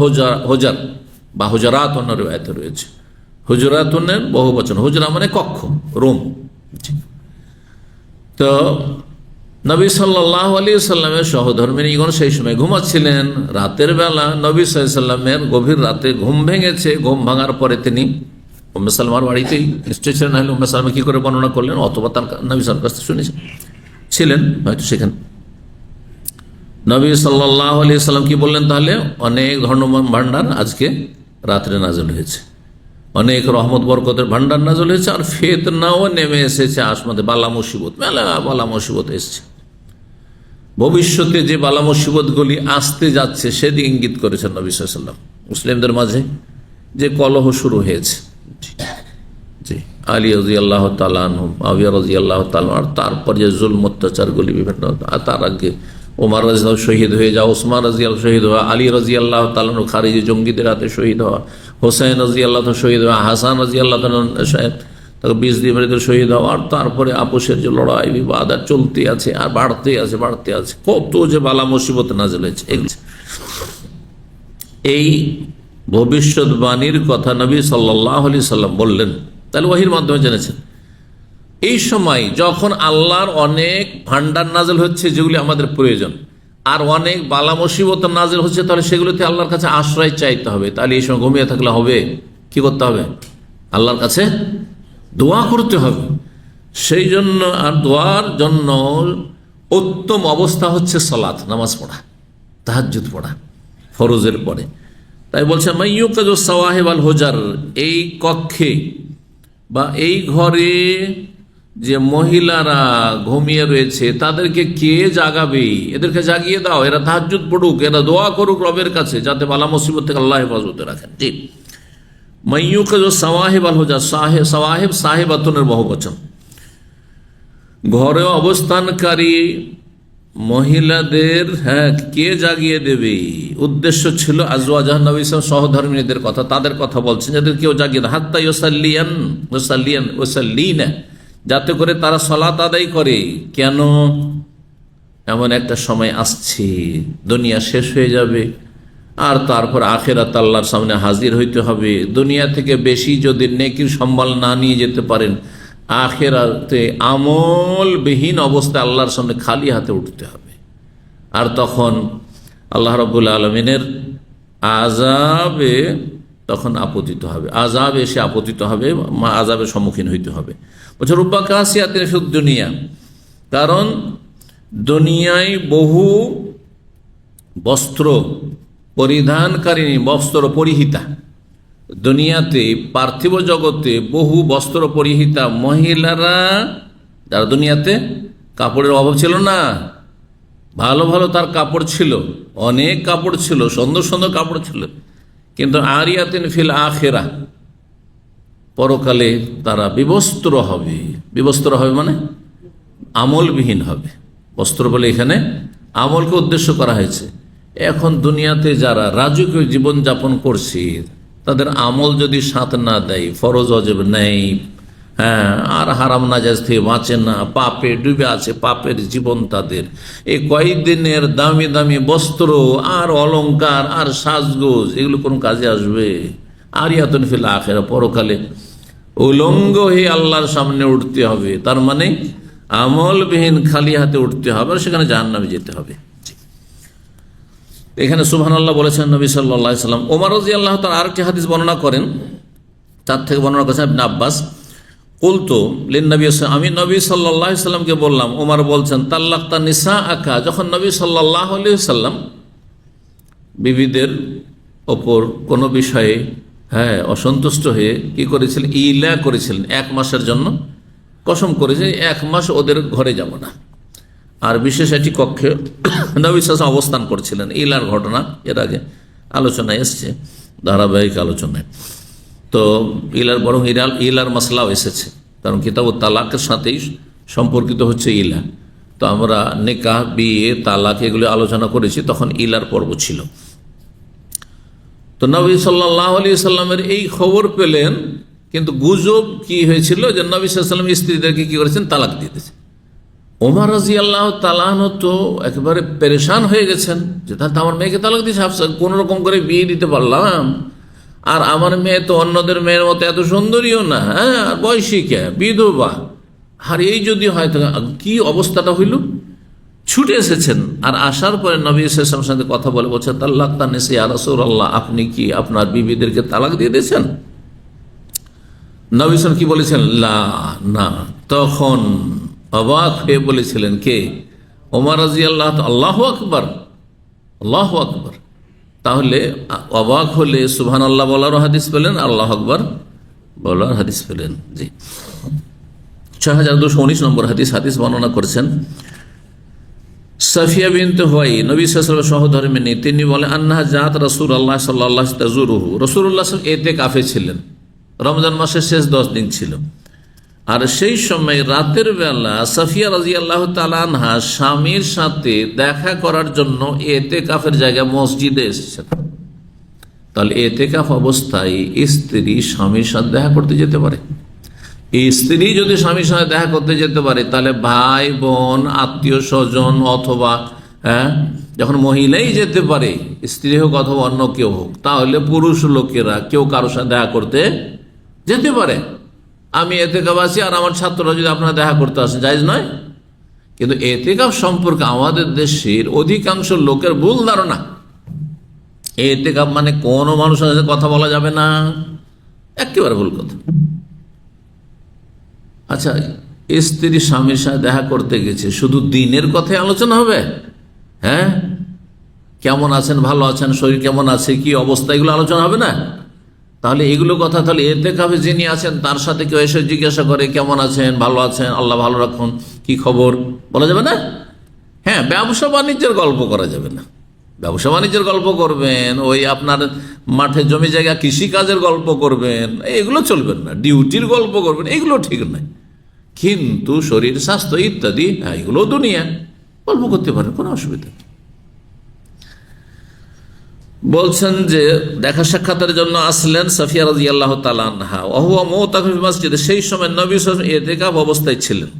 হুজার বা হুজরাত, অন্য রিওয়ায়াতে রয়েছে হুজরাতুনের বহু বচন, হুজরা মানে কক্ষ, রুম। তো নবী সাল্লাল্লাহু আলাইহি ওয়াসাল্লামের সহধর্মিণীগণ সেই সময় ঘুমাচ্ছিলেন রাতের বেলা। নবী সাল্লাল্লাহু আলাইহি ওয়াসাল্লামের গভীর রাতে ঘুম ভেঙেছে। ঘুম ভাঙার পরে তিনি উম্মে সালমার বাড়িতেই নিশ্চয় ছিলেন, নাহলে উম্মে সালমা কি করে বর্ণনা করলেন, অথবা তার নবী সাল্লাল্লাহু আলাইহি ওয়াসাল্লামের কাছে শুনেছেন, ছিলেন হয়তো সেখানে। নবী সাল্লাল্লাহু আলাইহি ওয়াসাল্লাম কি বললেন, তাহলে অনেক ধর্মময় ভান্ডার আজকে রাত্রে নাজল হয়েছে, অনেক রহমত বরকতের ভান্ডার নাজল হয়েছে, আর ফিতনাও নেমে এসেছে আসমানে, বালা মুসিবত, মেলা বালা মুসিবত এসেছে। ভবিষ্যতে যে বালা মুসিবতগুলি আসতে যাচ্ছে সেদিকে ইঙ্গিত করেছেন নবী সাল্লাল্লাহু আলাইহি ওয়াসাল্লাম। মুসলিমদের মাঝে যে কলহ শুরু হয়েছে, জি, আলী রাদিয়াল্লাহু তাআলা আনহু, মুআবিয়া রাদিয়াল্লাহু তাআলা, আর তারপর যে জুলম অত্যাচারগুলি বিভিন্ন, তার আগে ওমর রাদিয়াল্লাহু শহীদ হয়ে যাওয়া, ওসমান রাদিয়াল্লাহু শহীদ হওয়া, আলী রাদিয়াল্লাহু তাআলা খারিজি জঙ্গিদের হাতে শহীদ হওয়া, হোসেন রাদিয়াল্লাহু শহীদ হওয়া, হাসান রাদিয়াল্লাহু তাকে 20 দিয়ে শহীদ হওয়া, আর তারপরে আপোষের যে লড়াই বিবাদ আর চলতে আছে, আর বাড়তে আছে, কত যে বালা মুসিবত নাযিল হয়েছে। এই ভবিষ্যৎবাণীর কথা নবী সাল্লাল্লাহু আলাইহি সাল্লাম বললেন, তাহলে ওহীর মাধ্যমে জেনেছেন। এই সময় যখন আল্লাহর অনেক ভান্ডার নাজেল হচ্ছে যেগুলি আমাদের প্রয়োজন, আর অনেক বালা মুসিবত নাজেল হচ্ছে, তাহলে সেগুলোতে আল্লাহর কাছে আশ্রয় চাইতে হবে। তাহলে এই সময় ঘুমিয়ে থাকলে হবে, কি করতে হবে? আল্লাহর কাছে দোয়া করতে হবে। সেই জন্য, আর দোয়ার জন্য উত্তম অবস্থা হচ্ছে সালাত, নামাজ পড়া, তাহাজ্জুদ পড়া ফরজের পরে। তাই বলছে মাইয়ুকিযু সাওয়াহিবাল হুজার, এই কক্ষে বা এই ঘরে যে মহিলারা ঘুমিয়ে রয়েছে তাদেরকে কে জাগাবে? এদেরকে জাগিয়ে দাও, এরা তাহাজ্জুদ পড়ুক, এরা দোয়া করুক রবের কাছে, যাতে বালা মুসিবত থেকে আল্লাহ হেফাজতে রাখেন। ঠিক, মাইয়ুকিযু সাওয়াহিবাল হুজার, সাওয়াহিব সাহেবাতুনের বহুবচন। ঘরে অবস্থানকারী মহিলাদের কে জাগিয়ে দেবে? উদ্দেশ্য ছিল আজওয়াজাহ, নবী সাল্লাল্লাহু আলাইহি ওয়াসাল্লাম সহধর্মিণীদের কথা, তাদের কথা বলছেন, যাদের কেউ জাগিয়ে দেয়, হাত্তা ইউসাল্লিয়ান, যাতে করে তারা সালাত আদায় করে। কেন? এমন একটা সময় আসছে, দুনিয়া শেষ হয়ে যাবে, আর তারপর আখিরাত আল্লাহর সামনে হাজির হইতে হবে। দুনিয়া থেকে বেশি যদি নেকির সম্বল না নিয়ে যেতে পারেন, আখিরাতে আমলবিহীন অবস্থায় আল্লাহর সামনে খালি হাতে উঠতে হবে। আর তখন আল্লাহ রাব্বুল আলামিনের আযাবে তখন আপতিত হবে, আযাব এসে আপতিত হবে, আযাবের সম্মুখীন হইতে হবে। বলছে রুব্বা কাসিয়াতিন ফিদ দুনিয়া, কারণ দুনিয়ায় বহু বস্ত্র পরিধানকারিণী, বস্ত্র পরিহিতা, দুনিয়াতে পার্থিব জগতে বহু বস্ত্র পরিহিতা মহিলারা, যারা দুনিয়াতে কাপড়ের অভাব ছিল না, ভালো ভালো তার কাপড় ছিল, অনেক কাপড় ছিল, সুন্দর সুন্দর কাপড় ছিল, কিন্তু আরিয়াতিন ফিল আখিরা, পরকালে তারা বিবস্ত্র হবে। বিবস্ত্র হবে মানে আমলবিহীন হবে। বস্ত্র বলে এখানে আমলকে উদ্দেশ্য করা হয়েছে। এখন দুনিয়াতে যারা রাজকীয় জীবনযাপন করছে, তাদের আমল যদি সাথ না দেয়, ফরজ অজেব নেই, হ্যাঁ, আর হারাম নাজাইজ থেকে বাঁচে না, পাপে ডুবে আছে, পাপের জীবন তাদের, এই কয়েকদিনের দামি দামি বস্ত্র আর অলংকার আর সাজগোজ এগুলো কোন কাজে আসবে? আর ইয়াতুন ফিল আখিরা, পরকালে উলঙ্গ হয়ে আল্লাহর সামনে উঠতে হবে। তার মানে আমলবিহীন খালি হাতে উঠতে হবে, আর সেখানে জাহান্নামে যেতে হবে। এখানে সুবহানাল্লাহ বলেছেন নবী সাল্লাল্লাহু আলাইহি ওয়াসাল্লাম। ওমর রাদিয়াল্লাহু তাআলা আরেকটি হাদিস বর্ণনা করেন, তার থেকে বর্ণনা করেছেন ইবনে আব্বাস, কুলতু লিন-নবী, আমি নবী সাল্লাল্লাহু আলাইহি ওয়াসাল্লামকে বললাম, ওমর বলছেন, তাল্লাকতা নিসাআকা, যখন নবী সাল্লাল্লাহু আলাইহি ওয়াসাল্লাম বিবিদের ওপর কোনো বিষয়ে অসন্তুষ্ট হয়ে কি করেছিলেন, ইলা করেছিলেন, 1 মাসের জন্য কসম করেছে 1 মাস ওদের ঘরে যাব না, আর বিশেষ একটি কক্ষে নবী সাল্লাল্লাহু আলাইহি ওয়াসাল্লাম অবস্থান করছিলেন। ইলার ঘটনা এর আগে আলোচনায় এসছে, ধারাবাহিক আলোচনায়। তো ইলার বরং ইলার মাসলাও এসেছে, কারণ কিতাব তালাকের সাথেই সম্পর্কিত হচ্ছে ইলা। তো আমরা নিকাহ, বিয়ে, তালাক এগুলো আলোচনা করেছি, তখন ইলার পর্ব ছিল। তো নবী সাল্লাল্লাহু আলাইহি সাল্লামের এই খবর পেলেন, কিন্তু গুজব কি হয়েছিল যে নবী সাল্লাল্লাহু আলাইহি সাল্লাম স্ত্রীদেরকে কি করেছেন, তালাক দিয়ে দিয়েছেন। ওমর রাদিয়াল্লাহু তাআলা আনহু তো একেবারে পেরেশান হয়ে গেছেন যে তাহলে আমার মেয়েকে তালাক দিয়েছে, কোন রকম করে বিয়ে দিতে পারলাম, আর আমার মেয়ে তো অন্যদের মেয়ের মতো এত সুন্দরীও না, হ্যাঁ, আর বয়সিকা, বিধবা, আর এই যদি হয় তো কি অবস্থাটা হইল। ছুটে এসেছেন, আর আসার পরে নবী সাল্লাল্লাহু আলাইহি ওয়াসাল্লামের সাথে কথা বলে বলছে, তাল্লাকতা নিসা ইয়া রাসূলুল্লাহ, আপনি কি আপনার বিবিদেরকে তালাক দিয়ে দিয়েছেন? নবী সাল্লাল্লাহু কি বলেছেন, লা, না। তখন অবাক হয়ে বলেছিলেন কে? ওমর রাদিয়াল্লাহু তাআলা। আল্লাহু আকবার, আল্লাহু আকবার। তাহলে অবাক হলে সুবহানাল্লাহ বলারও হাদিস পেলেন, আল্লাহু আকবার বলার হাদিস পেলেন। জি, 6219 নম্বর হাদিস বর্ণনা করেছেন সাফিয়া বিনতে হুয়াই, নবী সাল্লাল্লাহু আলাইহি ওয়াসাল্লাম সহধর্মিণী। তিনি বলেন, আন্নাহা জাত রাসূলুল্লাহ সাল্লাল্লাহু আলাইহি ওয়াসাল্লাম তাজুরুহু, রাসূলুল্লাহ সাল্লাল্লাহু আলাইহি ওয়াসাল্লাম ইতিকাফে ছিলেন, রমজান মাসের শেষ 10 দিন ছিল। আর সেই সময় রাতের বেলা সাফিয়া রাদিয়াল্লাহু তাআলা আনহা স্বামীর সাথে দেখা করার জন্য ইতিকাফের জায়গায় মসজিদে এসেছেন। তাহলে ইতিকাফ অবস্থায় স্ত্রী স্বামীর সাথে দেখা করতে যেতে পারে। স্ত্রী যদি স্বামীর সাথে দেখা করতে যেতে পারে, তাহলে ভাই বোন, আত্মীয় স্বজন, অথবা যখন মহিলাই যেতে পারে, স্ত্রী হোক অথবা অন্য কেউ হোক, তাহলে পুরুষ লোকেরা কেউ কারোর সাথে দেখা করতে যেতে পারে। আমি ইতিকাফ আছি আর আমার ছাত্ররা যদি আপনারা দেখা করতে আসেন, জায়েজ নয়? কিন্তু ইতিকাফ সম্পর্কে আমাদের দেশের অধিকাংশ লোকের ভুল ধারণা, ইতিকাফ মানে কোনো মানুষের সাথে কথা বলা যাবে না, একেবারে ভুল কথা। আচ্ছা, স্ত্রী স্বামীর সাথে দেখা করতে গেছে, শুধু দিনের কথাই আলোচনা হবে? হ্যাঁ, কেমন আছেন, ভালো আছেন, শরীর কেমন আছে, কি অবস্থা, এগুলো আলোচনা হবে না? তাহলে এগুলো কথা, তাহলে ইতিকাফে যিনি আছেন তার সাথে কেউ এসে জিজ্ঞাসা করে কেমন আছেন, ভালো আছেন, আল্লাহ ভালো রাখুন, কি খবর, বলা যাবে না? হ্যাঁ, ব্যবসা বাণিজ্যের গল্প করা যাবে না। ব্যবসা বাণিজ্যের গল্প করবেন, ওই আপনার মাঠে জমি জায়গা কৃষিকাজের গল্প করবেন, এগুলো চলবেন না। ডিউটির গল্প করবেন, এগুলো ঠিক নয়। কিন্তু শরীর স্বাস্থ্য ইত্যাদি, হ্যাঁ, এগুলো দুনিয়া গল্প করতে পারেন, কোনো অসুবিধা নেই। বলছেন যে দেখা সাক্ষাতের জন্য আসলেন সাফিয়া রাদিয়াল্লাহু তাআলা আনহা, ওয়া হুয়া মুতাকাফিফ মসজিদে, সেই সময় নবী সাল্লাল্লাহু আলাইহি ওয়াসাল্লাম ইতিকাফ অবস্থায় ছিলেন।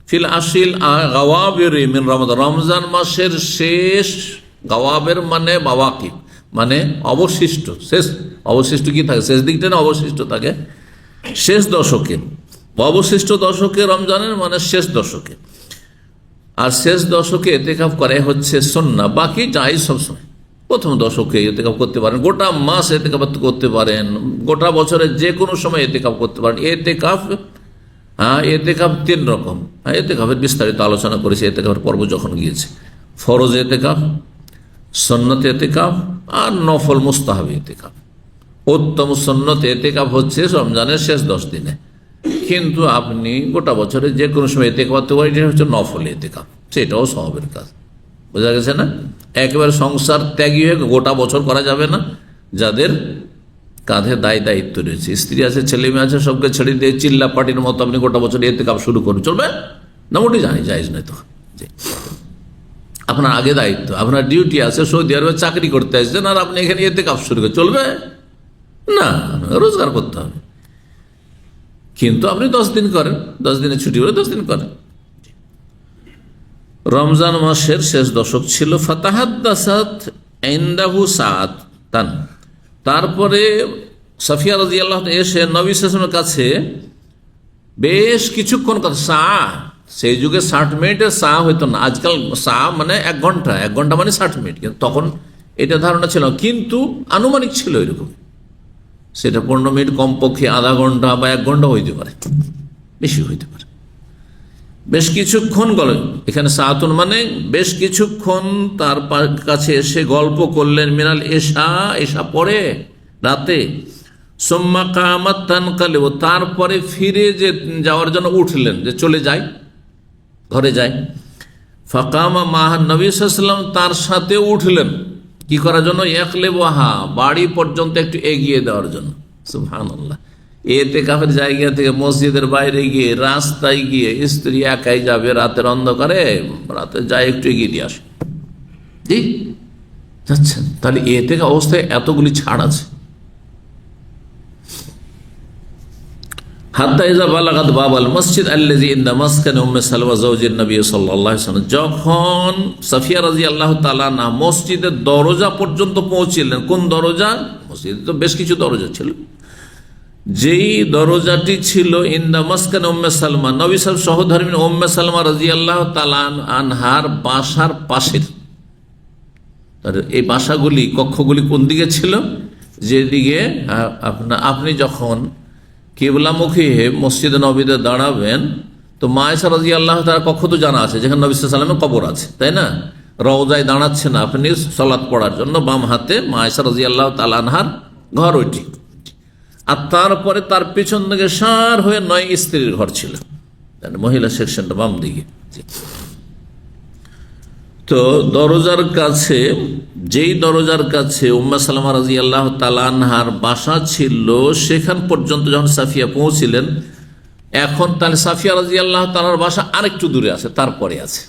ফিল আশিল গাওয়াবির মিন রমাদান, রমজান মাসের শেষ, গাওয়াবের মানে বাওয়াকি, মানে অবশিষ্ট, শেষ, অবশিষ্ট কি থাকে, শেষ দিকটা না অবশিষ্ট থাকে, শেষ দশকে, অবশিষ্ট দশকে, রমজানের মানে শেষ দশকে। আর শেষ দশকে ইতিকাফ করে হচ্ছে সুন্নাহ, বাকি জায়েজ সবসময়। প্রথম দশকে ইতিকাফ করতে পারেন, গোটা মাস ইতিকাফ করতে পারেন, গোটা বছরে যে কোনো সময় ইতিকাফ করতে পারেন। ইতিকাফ, ইতিকাফ 3 রকম। ইতিকাফের বিস্তারিত আলোচনা করেছি ইতিকাফের পর্ব যখন গিয়েছে। ফরজ ইতিকাফ, সুন্নত ইতিকাফ, আর নফল মুস্তাহাব ইতিকাফ। উত্তম সুন্নত ইতিকাফ হচ্ছে রমজানের শেষ 10 দিনে, কিন্তু আপনি গোটা বছরে যে কোনো সময় ইতিকাফ করতে পারেন, এটা হচ্ছে নফল ইতিকাফ, সেটাও সওয়াবের কাজ। বোঝা গেছে না? একেবারে সংসার ত্যাগী হয়ে গোটা বছর করা যাবে না। যাদের কাঁধে দায়িত্ব রয়েছে, স্ত্রী আছে, ছেলে মেয়ে আছে, সবকে ছেড়ে দিয়ে চিল্লা পার্টির মতো আপনি গোটা বছর ইতিকাফ শুরু করুন, চলবে না? মোটেই জায়েজ নয়। তো আপনার আগে দায়িত্ব, আপনার ডিউটি আছে, সৌদি আরবে চাকরি করতে আসছেন, আর আপনি এখানে ইতিকাফ শুরু করেন, চলবে? না, রোজগার করতে হবে, কিন্তু আপনি 10 দিন করেন, 10 দিনের ছুটি হলে 10 দিন করেন। রমজান মাসের শেষ দশক ছিল। ফাতাহাদ্দাসাত ইনদাহু সাআতান, তারপরে সাফিয়া রাদিয়াল্লাহু আনহা এসে নবী সাল্লাল্লাহু আলাইহি ওয়াসাল্লামের কাছে বেশ কিছুক্ষণ কথা। সেই যুগে 60 মিনিটের হইতো না, আজকাল মানে 1 ঘন্টা, 1 ঘন্টা মানে 60 মিনিট, কিন্তু তখন এটা ধারণা ছিল, কিন্তু আনুমানিক ছিল এরকম। সেটা 15 মিনিট কমপক্ষে, আধা ঘন্টা বা 1 ঘন্টা হইতে পারে, বেশি হইতে পারে। বেশ কিছুক্ষণ এখানে সাআতুন মানে বেশ কিছুক্ষণ তার কাছে এসে গল্প করলেন। মিনাল এশা পরে রাতে, সুম্মা কামাত তানকালিবু, তারপরে ফিরে যাওয়ার জন্য উঠলেন, যে চলে যায়, ঘরে যায়। ফাকামা মাহান, নবী সাল্লাল্লাহু আলাইহি ওয়াসাল্লাম তার সাথে উঠলেন, কি করার জন্য? ইয়াকলিবুহা, বাড়ি পর্যন্ত একটু এগিয়ে দেওয়ার জন্য। সুবহানাল্লাহ, ইতিকাফের জায়গা থেকে মসজিদের বাইরে গিয়ে, রাস্তায় গিয়ে, স্ত্রী একাই যাবে রাতের অন্ধকারে, রাতে যায় একটু এগিয়ে দিয়ে আসে, জি যাচ্ছেন। তাহলে থেকে অবস্থায় এতগুলি ছাড় আছে। হাত্তা ইযা বালাগাত বাবাল মসজিদ আল্লাযী ইনদা মাসকানি উম্মে সালমা যাওজিন নবী সাল্লাল্লাহু আলাইহি ওয়াসাল্লাম, যখন সাফিয়া রাদিয়াল্লাহু তাআলা না মসজিদের দরজা পর্যন্ত পৌঁছলেন। কোন দরজা? মসজিদে তো বেশ কিছু দরজা ছিল, যেই দরজাটি ছিল ইনদা মাসকানি উম্মে সালমা, নবী সাল্লাল্লাহু সহধর্মিনী উম্মে সালমা রাদিয়াল্লাহু তাআলা আনহার বাসার পাশে। এই বাসাগুলি, কক্ষগুলি কোন দিকে ছিল? যেদিকে আপনি যখন কিবলামুখী হয়ে মসজিদে নবীতে দাঁড়াবেন, তো মা আয়েশা রাদিয়াল্লাহু তাআলার কক্ষ তো জানা আছে, যেখানে নবী সাল্লাল্লাহু আলাইহি ওয়াসাল্লামের কবর আছে, তাই না? রওজায় দাঁড়াচ্ছেন আপনি সালাত পড়ার জন্য, বাম হাতে মা আয়েশা রাদিয়াল্লাহু তাআলা আনহার ঘর ওইটি, আর তারপরে তার পিছন দিকে সার হয়ে 9 স্ত্রীর ঘর ছিল, মহিলা সেকশনটা বাম দিকে। তো দরজার কাছে, যেই দরজার কাছে উম্মে সালামা রাদিয়াল্লাহু তাআলা আনহার বাসা ছিল, সেখান পর্যন্ত যখন সাফিয়া পৌঁছিলেন, এখন তাহলে সাফিয়া রাদিয়াল্লাহু তাআলার বাসা আরেকটু দূরে আছে, তারপরে আছে।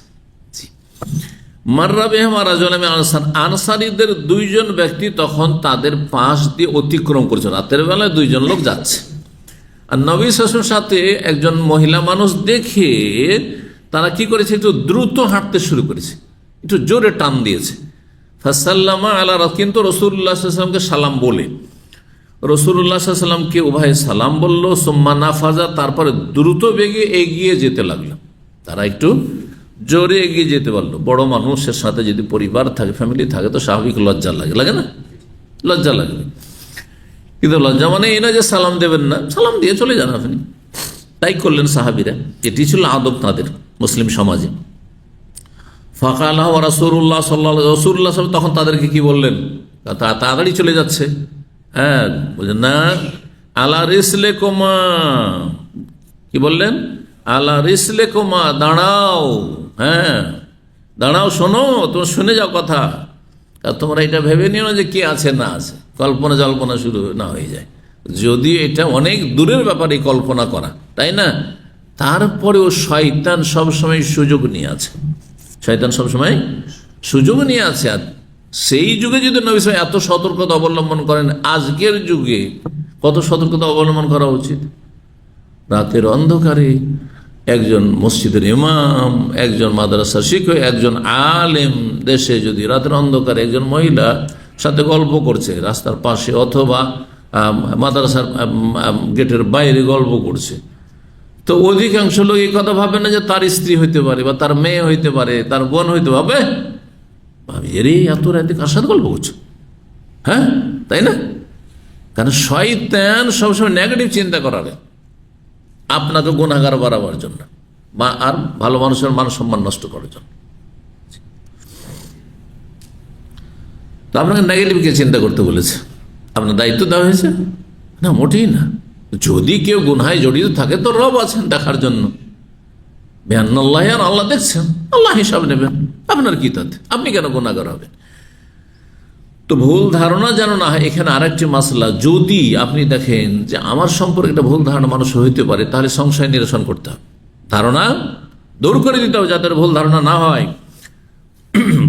মাররা বিহিমা রাজুলান মিন আনসার, আনসারীদের 2 জন ব্যক্তি তখন তাদের পাশ দিয়ে অতিক্রম করছে, রাতের বেলায় 2 জন লোক যাচ্ছে। আর নবী সাল্লাল্লাহু আলাইহি ওয়াসাল্লামের সাথে একজন মহিলা মানুষ দেখে তারা কি করেছে? একটু দ্রুত হাঁটতে শুরু করেছে, একটু জোরে টান দিয়েছে। ফাসাল্লামা আলা, কিন্তু রাসূলুল্লাহ সাল্লাল্লাহু আলাইহি ওয়াসাল্লামকে সালাম বলে, রাসূলুল্লাহ সাল্লাল্লাহু আলাইহি ওয়াসাল্লামকে উভয়ে সালাম বলল। সুম্মা নাফাজা, তারপরে দ্রুত বেগে এগিয়ে যেতে লাগলো। তারা একটু জোরে এগিয়ে যেতে পারলো। বড় মানুষের সাথে যদি পরিবার থাকে, ফ্যামিলি থাকে, তো স্বাভাবিক লজ্জা লাগে, লাগে না? লজ্জা লাগবে, কিন্তু লজ্জা মানে এই না যে সালাম দেবেন না, সালাম দিয়ে চলে যান আপনি। তাই করলেন সাহাবীরা, এটি ছিল আদব তাদের মুসলিম সমাজে। ফাকালাহু রাসূলুল্লাহ সাল্লাল্লাহু আলাইহি ওয়াসাল্লাম, তখন তাদেরকে কি বললেন? তাড়াতাড়ি চলে যাচ্ছে, হ্যাঁ বুঝলেন না? আলা রিসলিকুমা, কি বললেন? আলা রিসলিকুমা, দাঁড়াও, হ্যাঁ দাঁড়াও, শোনো, তোমরা শুনে যাও কথা। তোমরা এটা ভেবে নিও না যে কি আছে না আছে, কল্পনা জল্পনা শুরু না হয়ে যায়। যদি এটা অনেক দূরের ব্যাপারে কল্পনা করা, তাই না? তারপরেও শয়তান সবসময় সুযোগ নিয়ে আছে, শয়তান সবসময় সুযোগ নিয়ে আছে। আর সেই যুগে যদি নবী সাল্লাল্লাহু আলাইহি ওয়াসাল্লাম এত সতর্কতা অবলম্বন করেন, আজকের যুগে কত সতর্কতা অবলম্বন করা উচিত। রাতের অন্ধকারে একজন মসজিদের ইমাম, একজন মাদ্রাসার শিক্ষক, একজন আলেম দেশে যদি রাতের অন্ধকারে একজন মহিলা সাথে গল্প করছে রাস্তার পাশে, অথবা মাদ্রাসার গেটের বাইরে গল্প করছে, তো অধিকাংশ লোক এই কথা ভাবে না যে তার স্ত্রী হইতে পারে, বা তার মেয়ে হইতে পারে, তার বোন হইতে পারে। ভাবি এরে এত রাতে কার সাথে গল্প করছো, হ্যাঁ তাই না? কারণ শয়তান সবসময় নেগেটিভ চিন্তা করাবে আপনাকে গুনাহগার বাড়াবার জন্য, বা আর ভালো মানুষের মান সম্মান নষ্ট করার জন্য। তো আপনাকে নেগেটিভকে চিন্তা করতে বলেছে, আপনার দায়িত্ব দেওয়া হয়েছে না? মোটেই না। যদি কেউ গুনাহে জড়িত থাকে, তো রব আছেন দেখার জন্য, বিআন্নাল্লাহ, আর আল্লাহ দেখছেন, আল্লাহ হিসাব নেবেন। আপনার কি তাতে? আপনি কেন গুনাহগার হবেন? তো ভুল ধারণা যেন না হয়। এখানে আরেকটি মাসলা, যদি আপনি দেখেন যে আমার সম্পর্কে একটা ভুল ধারণা মানুষ হইতে পারে, তাহলে সংশয় নিরসন করতে হবে, ধারণা দূর করে দিতে হবে, যাতে ভুল ধারণা না হয়।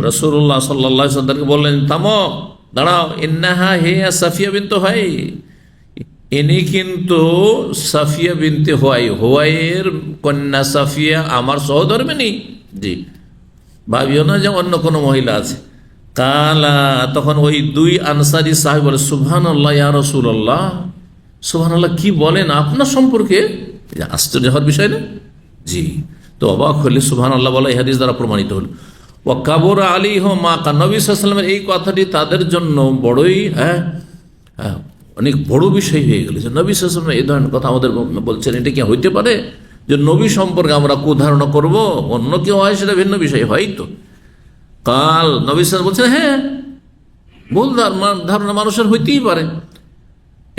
রাসূলুল্লাহ সাল্লাল্লাহু আলাইহি ওয়াসাল্লাম বললেন, থামো, দাঁড়াও, ইন্নাহা হিয়া সাফিয়া বিনতু হুয়াই, ইনি কিন্তু সাফিয়া বিনতে হোয়াইয়ের কন্যা সাফিয়া আমার সহধর্মিনী। জি, ভাবিও না যে অন্য কোনো মহিলা আছে। কালা, তখন ওই দুই আনসারি সাহেব বলে, সুবহানাল্লাহ ইয়া রাসূলুল্লাহ, সুবহানাল্লাহ কি বলেন আপনার সম্পর্কে? আশ্চর্য হওয়ার বিষয় না? জি, তো অবাক হলে সুবহানাল্লাহ বলা এই হাদিস দ্বারা প্রমাণিত হল। ও কাবর আলী হো মা কা, নবী সাল্লাল্লাহু আলাইহি ওয়াসাল্লামের এই কথাটি তাদের জন্য বড়ই অনেক বড় বিষয় হয়ে গেল যে নবী সাল্লাল্লাহু আলাইহি ওয়াসাল্লাম এই ধরনের কথা আমাদের বলছেন। এটা কি হইতে পারে যে নবী সম্পর্কে আমরা কুধারণা করব? অন্য কেউ হয় সেটা ভিন্ন বিষয়, হয়তো। কাল নবী সাল্লাল্লাহু আলাইহি ওয়াসাল্লাম বলছেন, হ্যাঁ, ভুল ধারণা মানুষের হইতেই পারে,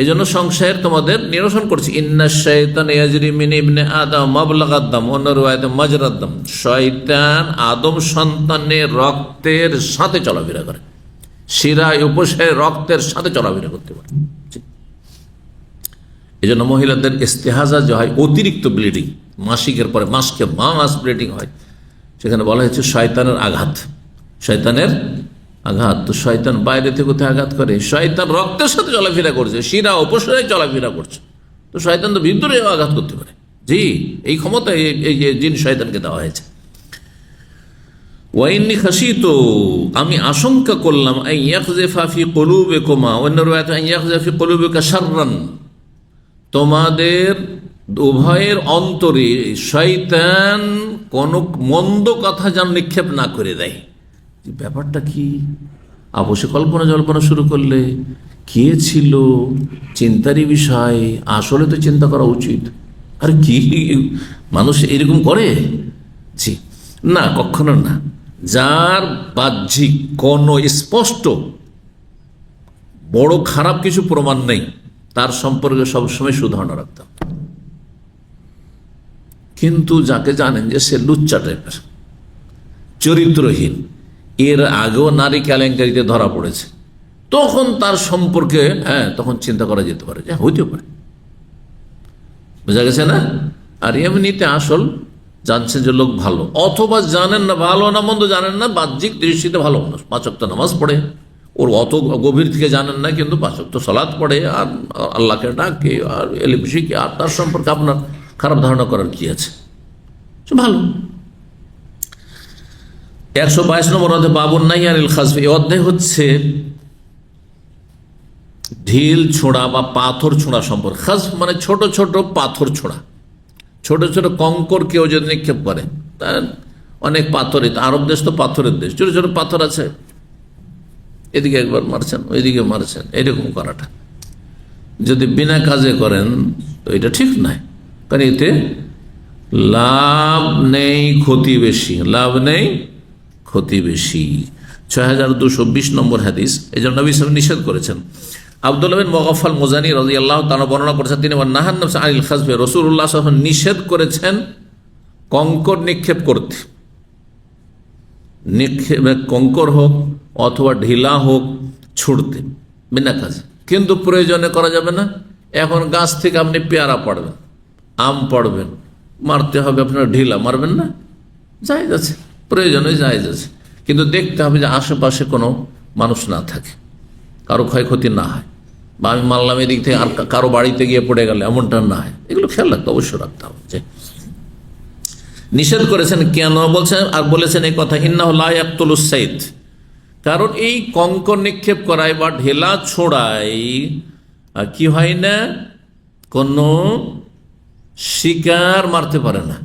এই জন্য সংশয়ের তোমাদের নিরসন করছি। ইন্না শাইতান ইয়াজরি মিন ইবনে আদম মাবলাগাদ দাম, অন্য riwayate মাজরাদ দাম, শয়তান আদম সন্তানের রক্তের সাথে চলাফেরা করে, শিরায় উপশায় রক্তের সাথে চলাফেরা করতে পারে। এই জন্য মহিলাদের ইস্তেহাজা যে হয়, অতিরিক্ত ব্লিডিং, মাসিকের পরে মাসকে মাস ব্লিডিং হয়, সেখানে বলা হয়েছে শয়তানের আঘাত, শয়তানের আঘাত। তো শয়তান বাইরে থেকে কোথায় আঘাত করে? শয়তান রক্তের সাথে চলাফেরা করছে, শিরা উপশায় চলাফেরা করছে, তো শয়তান তো ভিতরে আঘাত করতে পারে। জি, এই ক্ষমতা এই যে জিন শয়তানকে দেওয়া হয়েছে। ওয়াইন্নি খাসিতু, আমি আশঙ্কা করলাম, আইয়াখযিফা ফি কুলুবিকুমা, অন্য riwayat আইয়াখযিফা ফি কুলুবিকা শাররান, তোমাদের উভয়ের অন্তরে শয়তান কোন মন্দ কথা যেন নিক্ষেপ না করে দেয়। ব্যাপারটা কি? অবশ্যই কল্পনা জল্পনা শুরু করলে কে ছিল, চিন্তারই বিষয়। আসলে তো চিন্তা করা উচিত। আর কি মানুষ এরকম করে? জি না, কখনো না। যার বাহ্যিক কোনো স্পষ্ট বড় খারাপ কিছু প্রমাণ নেই, তার সম্পর্কে সবসময় সুধারণা রাখতাম। কিন্তু যাকে জানেন যে সে লুচ্চা টাইপের, চরিত্রহীন, এর আগেও নারী কেলেঙ্কারিতে ধরা পড়েছে, তখন তার সম্পর্কে তখন চিন্তা করা যেতে পারে যে হইতে পারে। বোঝা গেছে না? আর এমনিতে আসল জানছেন যে লোক ভালো, অথবা জানেন না, ভালো না মন্দ জানেন না, বাহ্যিক দৃষ্টিতে ভালো মানুষ, 5 ওয়াক্ত নামাজ পড়ে, ওর অত গভীর থেকে জানেন না, কিন্তু 5 ওয়াক্ত সালাত পড়ে, আর আল্লাহকে ডাকে, আর এলিম শিখে, আর তার সম্পর্কে আপনার খারাপ ধারণা করার কি আছে? ভালো। 122 নম্বর অধ্যায়, বাবুন নাহি আনিল খাজফি। এই অধ্যায় হচ্ছে ঢিল ছোঁড়া বা পাথর ছোঁড়া সম্পর্কে। খাজফ মানে ছোট ছোট পাথর ছোঁড়া, ছোট ছোট কঙ্কর কেউ যদি নিক্ষেপ করে, তার অনেক পাথর, আরব দেশ তো পাথরের দেশ, ছোট ছোট পাথর আছে, এদিকে একবার মারছেন, ওইদিকে মারছেন, এরকম করাটা যদি বিনা কাজে করেন তো এটা ঠিক নয়, কারণ এতে লাভ নেই, ক্ষতি বেশি, লাভ নেই, ক্ষতি বেশি। 6220 নম্বর হাদিস, এই জন্য নবী সাল্লাল্লাহু আলাইহি ওয়াসাল্লাম নিষেধ করেছেন। আব্দুল্লাহ বিন মুগাফফাল মুজানি রাদিয়াল্লাহু তাআলা বর্ণনা করেছেন, তিনি নাহান নাফস আনিল খাজফি, রাসূলুল্লাহ সাল্লাল্লাহু আলাইহি ওয়াসাল্লাম নিষেধ করেছেন কঙ্কর নিক্ষেপ করতে। নিক্ষেপ কঙ্কর হোক অথবা ঢিলা হোক, ছুড়তে বিনা কাজে, কিন্তু প্রয়োজনে করা যাবে না। এখন গাছ থেকে আপনি পেয়ারা পাড়বেন, আম পাড়বেন, মারতে হবে আপনার, ঢিলা মারবেন না, জায়েজ আছে, প্রয়োজনে জায়েজ আছে, কিন্তু দেখতে হবে যে আশেপাশে কোনো মানুষ না থাকে, কারো ক্ষয়ক্ষতি না হয়, বা আমি মারলাম এদিক থেকে আর কারো বাড়িতে গিয়ে পড়ে গেলে এমনটা না হয়, এগুলো খেয়াল রাখতে অবশ্যই রাখতে হবে। যে নিষেধ করেছেন কেন বলছেন, আর বলেছেন এই কথা, ইন্নাহু লা ইয়াকতুলুস সাইদ, কারণ এই কঙ্কর নিক্ষেপ করায় বা ঢেলা ছোড়াই কি হয় না, কোনো শিকার মারতে পারে না।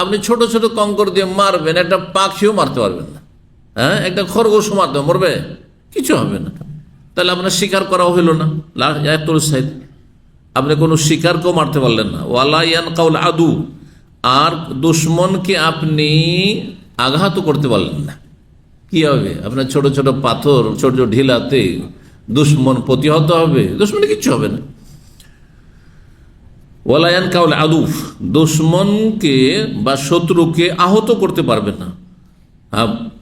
আপনি ছোট ছোট কঙ্কর দিয়ে মারবেন, একটা পাখিও মারতে পারবেন না, একটা খরগোশও মারতে মরবে, কিছু হবে না, তাহলে আপনার শিকার করা হইল না। আপনি কোনো শিকারকেও মারতে পারলেন না। ওয়ালা ইয়ানকাউল আদু, আর দুশ্মনকে আপনি আঘাত করতে পারলেন না। কি হবে? আপনার ছোট ছোট পাথর, ছোট ছোট ঢিলাতে দুশ্মন প্রতিহত হবে? দুশ্মনে কিচ্ছু হবে না। ওয়ালা ইয়ানকাউল আদু, দুশ্মনকে বা শত্রুকে আহত করতে পারবে না।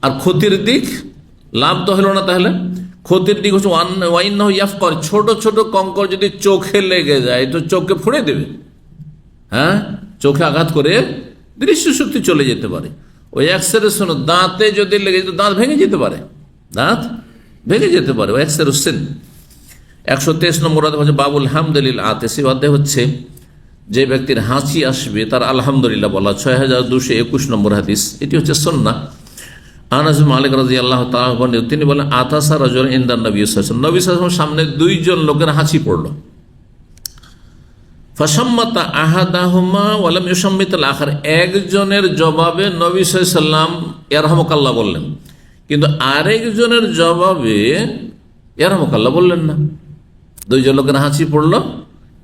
আর ক্ষতির দিক, লাভ তো হলো না, তাহলে ক্ষতির দিক হচ্ছে ওয়াইন্নাহু ইয়াফকার, ছোট ছোট কঙ্কর যদি চোখে লেগে যায় তো চোখকে ফুঁড়ে দেবে, চোখে আঘাত করে দৃষ্টিশক্তি চলে যেতে পারে। ওই এক্সরেশন দাঁতে যদি লেগে যেত, দাঁত ভেঙে যেতে পারে, দাঁত ভেঙে যেতে পারে, ওই এক্সরেশন। 123 নম্বর অধ্যায় হচ্ছে বাবুল হামদুলিল আতেসি অধ্যায় হচ্ছে যে ব্যক্তির হাঁচি আসবে তার আলহামদুলিল্লাহ বলা। 6221 নম্বর হাদিস, এটি হচ্ছে সুন্নাহ। আনাস বিন মালিক রাদিয়াল্লাহু তাআলা তিনি বলেন আতাসা রাজুল ইনদান নবী সাল্লাল্লাহু আলাইহি ওয়াসাল্লাম, নবী সাল্লাল্লাহু আলাইহি ওয়াসাল্লামের সামনে দুইজন লোকের হাঁচি পড়লো। ফাসাম্মাতা আহাদাহুমা ওয়া লাম ইউসাম্মিত আল আখার, একজনের জবাবে নবী সাল্লাল্লাহু আলাইহি ওয়াসাল্লাম ইয়ারহামুকাল্লাহ বললেন, কিন্তু আরেকজনের জবাবে ইয়ারহামুকাল্লাহ বললেন না। দুইজন লোকের হাঁচি পড়লো,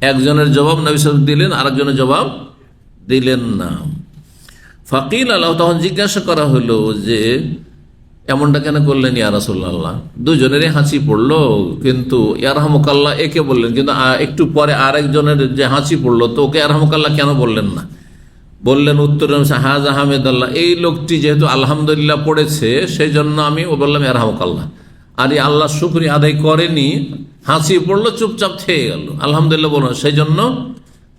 একজনের জবাব নবী সাল্লাল্লাহু আলাইহি ওয়াসাল্লাম দিলেন, আরেকজনের জবাব দিলেন না। ফাকিল আল্লাহ, তখন জিজ্ঞাসা করা হলো যে এমনটা কেন করলেন ইয়া রাসূলুল্লাহ, দুজনেরই হাঁচি পড়লো কিন্তু ইয়ারহামুকাল্লাহ একে বললেন, কিন্তু একটু পরে আরেকজনের যে হাঁচি পড়লো তো ওকে ইয়ারহামুকাল্লাহ কেন বললেন না? বললেন উত্তরে হাজা হামিদাল্লাহ, এই লোকটি যেহেতু আলহামদুলিল্লাহ পড়েছে সেই জন্য আমি বললাম ইয়ারহামুকাল্লাহ, আর এই আল্লাহ শুকরিয়া আদায় করেনি, হাঁচি পড়লো চুপচাপ থেকে গেল, আলহামদুলিল্লাহ বলল, সেই জন্য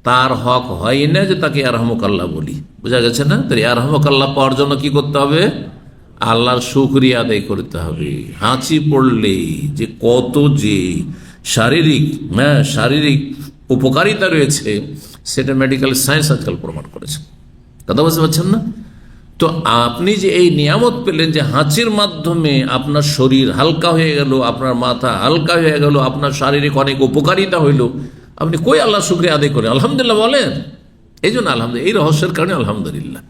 তার হক হয় না যে তাকে ইয়ারহামুকাল্লাহ বলি। বোঝা গেছে না? তো ইয়ারহামুকাল্লাহ পাওয়ার জন্য কি করতে হবে? আল্লাহর শুকরিয়া আদায় করতে হবে। হাঁচি পড়লে যে কত যে শারীরিক উপকারিতা রয়েছে সেটা মেডিকেল সায়েন্স আজকাল প্রমাণ করেছে। কথা বুঝতে পারছেন না? তো আপনি যে এই নিয়ামত পেলেন যে হাঁচির মাধ্যমে আপনার শরীর হালকা হয়ে গেল, আপনার মাথা হালকা হয়ে গেল, আপনার শারীরিক অনেক উপকারিতা হইল, আপনি কই আল্লাহ শুকরিয়া আদায় করেন? আলহামদুলিল্লাহ বলেন। এই জন্য আলহামদুলিল্লাহ, এই রহস্যের কারণে আলহামদুলিল্লাহ।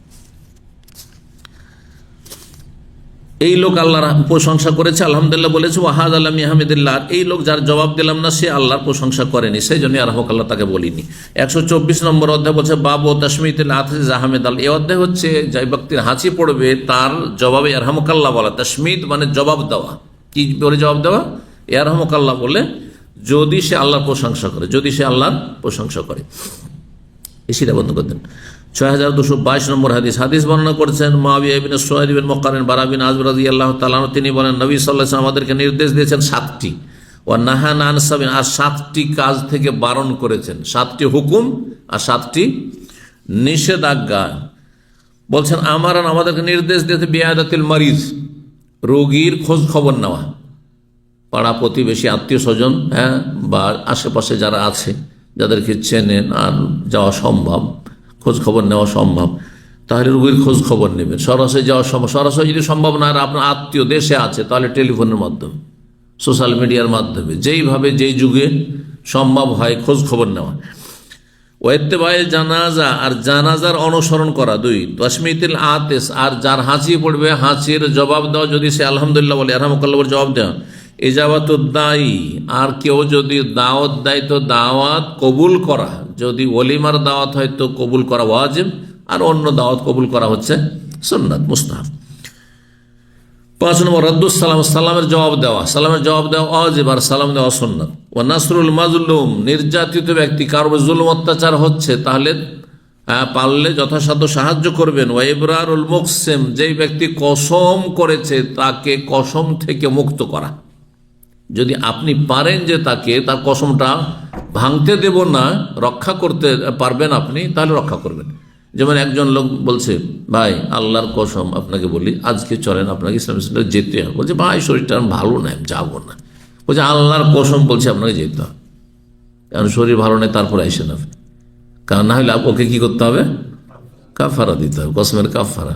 এই লোক আল্লাহর প্রশংসা করেছে, আলহামদুলিল্লাহ বলেছে, ওয়াহাদ আল্লাহ হামিদুল্লাহ, এই লোক যার জবাব দিলাম না সে আল্লাহর প্রশংসা করেনি, সেই জন্য ইয়ারহামুকাল্লাহ তাকে বলিনি। 124 নম্বর অধ্যায় বলছে বাবু তাসমিতুল আতিস আহমেদ আল, এই অধ্যায় হচ্ছে যে ব্যক্তির হাঁচি পড়বে তার জবাবে ইয়ারহামুকাল্লাহ বলা। তাসমিত মানে জবাব দেওয়া। কি বলে জবাব দেওয়া? ইয়ারহামুকাল্লাহ বলে যদি সে আল্লাহর প্রশংসা করে, যদি সে আল্লাহর প্রশংসা করে। এসিটা বন্ধ করতেন। 6222 নম্বর হাদিস বর্ণনা করেছেন মুআবিয়া ইবনে সুয়াইদ বিন মুকাররিন বারা বিন আযব রাদিয়াল্লাহু তাআলা, তিনি বলেন নবী সাল্লাল্লাহু আলাইহি ওয়াসাল্লাম আমাদেরকে নির্দেশ দিয়েছেন 7টি, ওয়া নাহানা আন সাবিন, আর 7টি কাজ থেকে বারণ করেছেন, 7টি হুকুম আর 7টি নিষেধাজ্ঞা। বলছেন আমাদেরকে নির্দেশ দিয়েছে বিয়াদাতিল মারিজ, রোগীর খোঁজ খবর নেওয়া, পাড়া প্রতিবেশী আত্মীয় স্বজন বা আশেপাশে যারা আছে যাদেরকে চেনেন আর যাওয়া সম্ভব, খোঁজ খবর নেওয়া সম্ভব, তাহলে রোগীর খোঁজ খবর নেবেন। সরাসরি যাওয়া সম্ভব, সরাসরি যদি সম্ভব না আর আপনার আত্মীয় দেশে আছে তাহলে টেলিফোনের মাধ্যমে, সোশ্যাল মিডিয়ার মাধ্যমে, যেইভাবে যেই যুগে সম্ভব হয় খোঁজ খবর নেওয়া। ওয়াইত্তেবায়ে জানাজা, আর জানাজার অনুসরণ করা। 2 তাসমিতুল আতিস, আর যার হাঁচি পড়বে হাঁচির জবাব দেওয়া, যদি সে আলহামদুলিল্লাহ বলে ইয়ারহামুকাল্লাহ বলে জবাব দেওয়া। ইজাবাতুদ দাঈ, আর কেউ যদি দাওয়াত দেয় তো দাওয়াত কবুল করা, যদি ওলিমার দাওয়াত হয় তো কবুল করা ওয়াজিব, আর অন্য দাওয়াত কবুল করা হচ্ছে সুন্নাত মুস্তাহাব। 5 নম্বর রাদ্দুস সালাম, সালামের জবাব দেওয়া, সালামের জবাব দেওয়া ওয়াজিব আর সালাম দেওয়া সুন্নাত। ওয়া নাসরুল মাজলুম, নির্যাতিত ব্যক্তি কারো জুলুম অত্যাচার হচ্ছে তাহলে পারলে যথাসাধ্য সাহায্য করবেন। ওয়া ইবরারুল মুকসিম, যেই ব্যক্তি কসম করেছে তাকে কসম থেকে মুক্ত করা, যদি আপনি পারেন যে তাকে তার কসমটা ভাঙতে দেব না, রক্ষা করতে পারবেন আপনি, তাহলে রক্ষা করবেন। যেমন একজন লোক বলছে ভাই আল্লাহর কসম আপনাকে বলি আজকে চলেন আপনাকে ইসলাম যেতে হবে, বলছে ভাই শরীরটা ভালো নয় যাবো না, বলছে আল্লাহর কসম বলছে আপনাকে যেতে হবে, কারণ শরীর ভালো নেই তারপরে আসেন আপনি, কারণ না হলে ওকে কি করতে হবে? কাফারা দিতে হবে, কসমের কাফারা।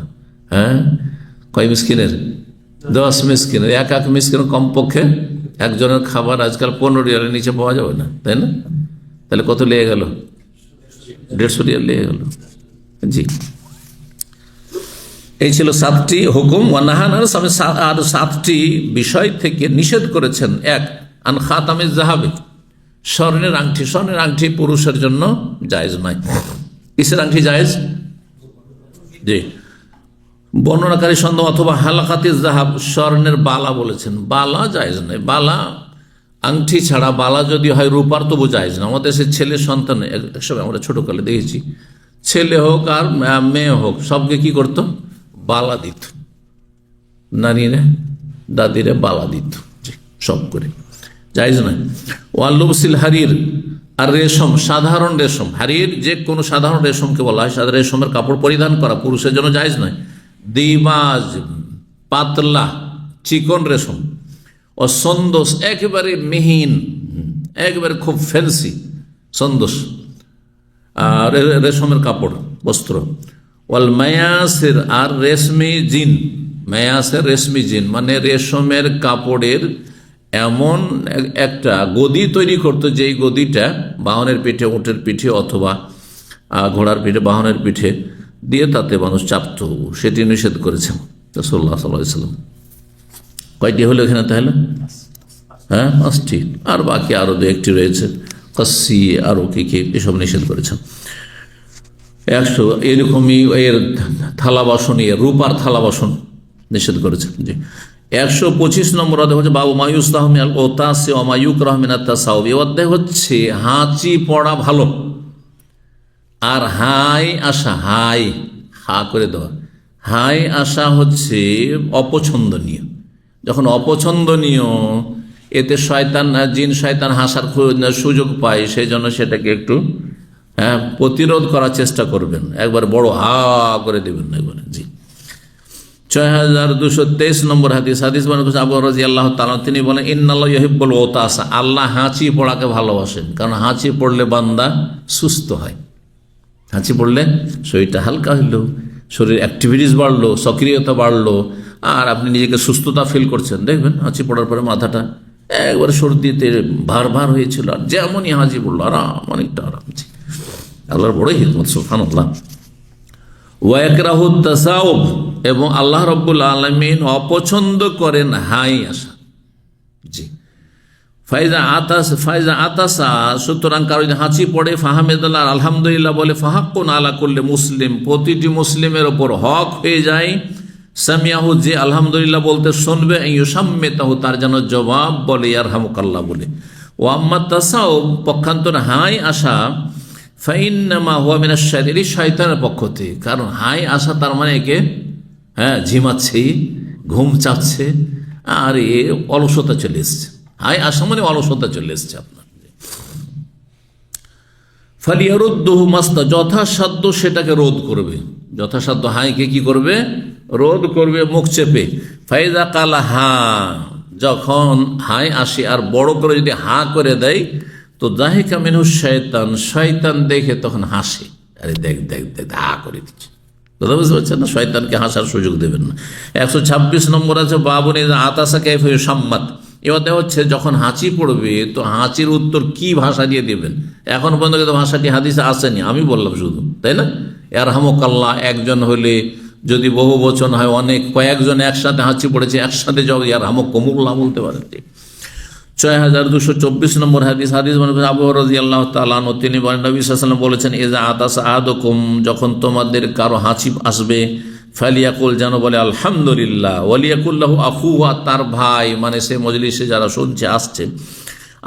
কয় মিসকিনের? 10 মিসকিনের, এক মিসকিনের কমপক্ষে একজনের খাবার আজকাল 15 রিয়ালের নিচে পাওয়া যাবে না, তাই না? তাহলে কত লেগে গেল? 150 রিয়াল লেগে গেল। জি, এই ছিল 7টি হুকুম। আর 7টি বিষয় থেকে নিষেধ করেছেন। 1 আন খাতামিজ যাহাবি, স্বর্ণের আংটি। স্বর্ণের আংটি পুরুষের জন্য জায়েজ নয়। কিসের আংটি জায়েজ? জি, বর্ণনাকারী সন্দেহ, অথবা হালাকাতিজ যাহাব, স্বর্ণের বালা বলেছেন, বালা জায়েজ নয়। বালা আংটি ছাড়া বালা যদি হয় রূপার তবু জায়েজ না। আমাদের দেশের ছেলে সন্তান একসব আমরা ছোটকালে দেখেছি, ছেলে হোক আর মেয়ে হোক সবকে কি করতো? বালা দিত, নারীরা দাদিরে বালা দিত, সব করে জায়েজ নয়। ওয়াল্লুবসিল হারির, আর রেশম, সাধারণ রেশম, হারির যে কোনো সাধারণ রেশমকে বলা হয়, সাধারণ রেশমের কাপড় পরিধান করা পুরুষের জন্য জায়েজ নয়। দিবাজ, পাতলা চিকন রেশম, ও সন্দোষ একেবারে মিহিন একবারে খুব ফ্যান্সি সন্দোষ আর রেশমের কাপড় বস্ত্র। ওয়াল মায়াসের, আর রেশমি জিন, মায়াসের রেশমি জিন মানে রেশমের কাপড়ের এমন একটা গদি তৈরি করতো, যেই গদিটা বাহনের পিঠে, উটের পিঠে অথবা ঘোড়ার পিঠে, বাহনের পিঠে দিয়ে তাতে মানুষ চাপত, সেটি নিষেধ করেছেন রাসূলুল্লাহ সাল্লাল্লাহু আলাইহি ওয়াসাল্লাম। কয়টি হলো এখানে তাহলে? হ্যাঁ, 5টি, আর বাকি আরো 2-1টি রয়েছে, কসি আরো কি কি, এসব নিষেধ করেছেন। 100 এরকমই এর থালা বাসন, রূপার থালা বাসন নিষেধ করেছেন। জি, 125 নম্বর অধ্যায় হচ্ছে বাবু মায়ুস্তাহ মিনাল ওতাসি ওয়া মা ইউকরাহু মিনাত তাসাউব। এই অধ্যায় হচ্ছে হাঁচি পড়া ভালো, আর হাই আসা, হাই হা করে দেওয়া, হাই আসা হচ্ছে অপছন্দনীয়। যখন অপছন্দনীয়, এতে শয়তান, জিন শয়তান হাসার সুযোগ পায়, সেই জন্য সেটাকে একটু প্রতিরোধ করার চেষ্টা করবেন, একবার বড় হা করে দেবেন না একবারে। জি, 6223 নম্বর হাদিস আবু রাদিয়াল্লাহু তাআলা তিনি বলেন, ইন্নাল্লাহা ইউহিব্বুল ওতাসা, আল্লাহ হাঁচি পড়াকে ভালোবাসেন, কারণ হাঁচি পড়লে বান্দা সুস্থ হয়। হাঁচি পড়লে শরীরটা হালকা হইলো, শরীর অ্যাক্টিভিটিস বাড়লো, সক্রিয়তা বাড়লো, আর আপনি নিজেকে সুস্থতা ফিল করছেন। দেখবেন হাঁচি পড়ার পরে মাথাটা একবারে সর্দিতে ভার ভার হয়েছিল, আর যেমনই হাঁচি পড়লো আরাম, অনেকটা আরাম। আল্লাহর বড়ই হিকমত, সুবহানাল্লাহ। ওয়াকরাহুত তাসাউব, এবং আল্লাহ রাব্বুল আলামিন অপছন্দ করেন হাই আসা। জি, ফাইজা আতাসা, সুতরাং কারো যদি হাঁচি পড়ে, ফাহামেদুল্লাহ, আলহামদুলিল্লাহ বলে, ফাহাক্কুন আলা কুল্লি মুসলিম, প্রতিটি মুসলিমের ওপর হক হয়ে যায়, সামিয়াহু, যে আলহামদুলিল্লাহ বলতে শুনবে, ইউসাম্মিতাহু, তার যেন জবাব বলে ইয়ারহামুকাল্লাহ বলে। ও আম্মা তাসাউব, পক্ষান্তর হাই আসা, ফাইন্নামা হুয়া মিনাশ শাইতান, শয়তানের পক্ষ থেকে। কারণ হাই আসা তার মানে একে ঝিমাচ্ছে, ঘুম চাচ্ছে, আর এ অলসতা চলে এসছে। হাই আসা মানে অলসতা চলে এসছে আপনার। ফালিয়ারুদ্দুহু মাস্তা, যথাসাধ্য সেটাকে রোধ করবে, যথাসাধ্য হাইকে কি করবে? রোধ করবে মুখ চেপে। ফাইজা কালা হা, যখন হাই আসে আর বড় করে যদি হা করে দেয়, তো দাহিকা মিনহু শয়তান, শয়তান দেখে তখন হাসে, আরে দেখ দেখ দেখ হা করে দিচ্ছে। কথা বুঝতে পারছেন না? শয়তানকে হাসার সুযোগ দেবেন না। 126 নম্বর আছে বাবুনি আতাসা কাইফা ইউসাম্মাত। এবার হচ্ছে যখন হাঁচি পড়বে, তো হাঁচির উত্তর কি ভাষা দিয়ে দেবেন? এখন পর্যন্ত কিন্তু ভাষাটি হাদিসে আসেনি, আমি বললাম শুধু, তাই না? ইয়ারহামুকাল্লাহ একজন হলে, যদি বহু বচন হয়, অনেক কয়েকজন একসাথে হাঁচি পড়েছে, একসাথে যাও ইয়ারহামুকুমুল্লাহ বলতে পারেন। 6224 নম্বর হাদিস আবু রাদিয়াল্লাহু তাআলা আনহু তিনি বলেন, নবী সাল্লাল্লাহু আলাইহি ওয়াসাল্লাম বলেছেন, ইযা আতাসা আহাদুকুম, যখন তোমাদের কারো হাঁচি আসবে, ফালিয়াকুল, যেন বলে আলহামদুলিল্লাহ, ওয়ালিয়াকুল লাহু আখুহু, তার ভাই মানে সে মজলিসে যারা শুনছে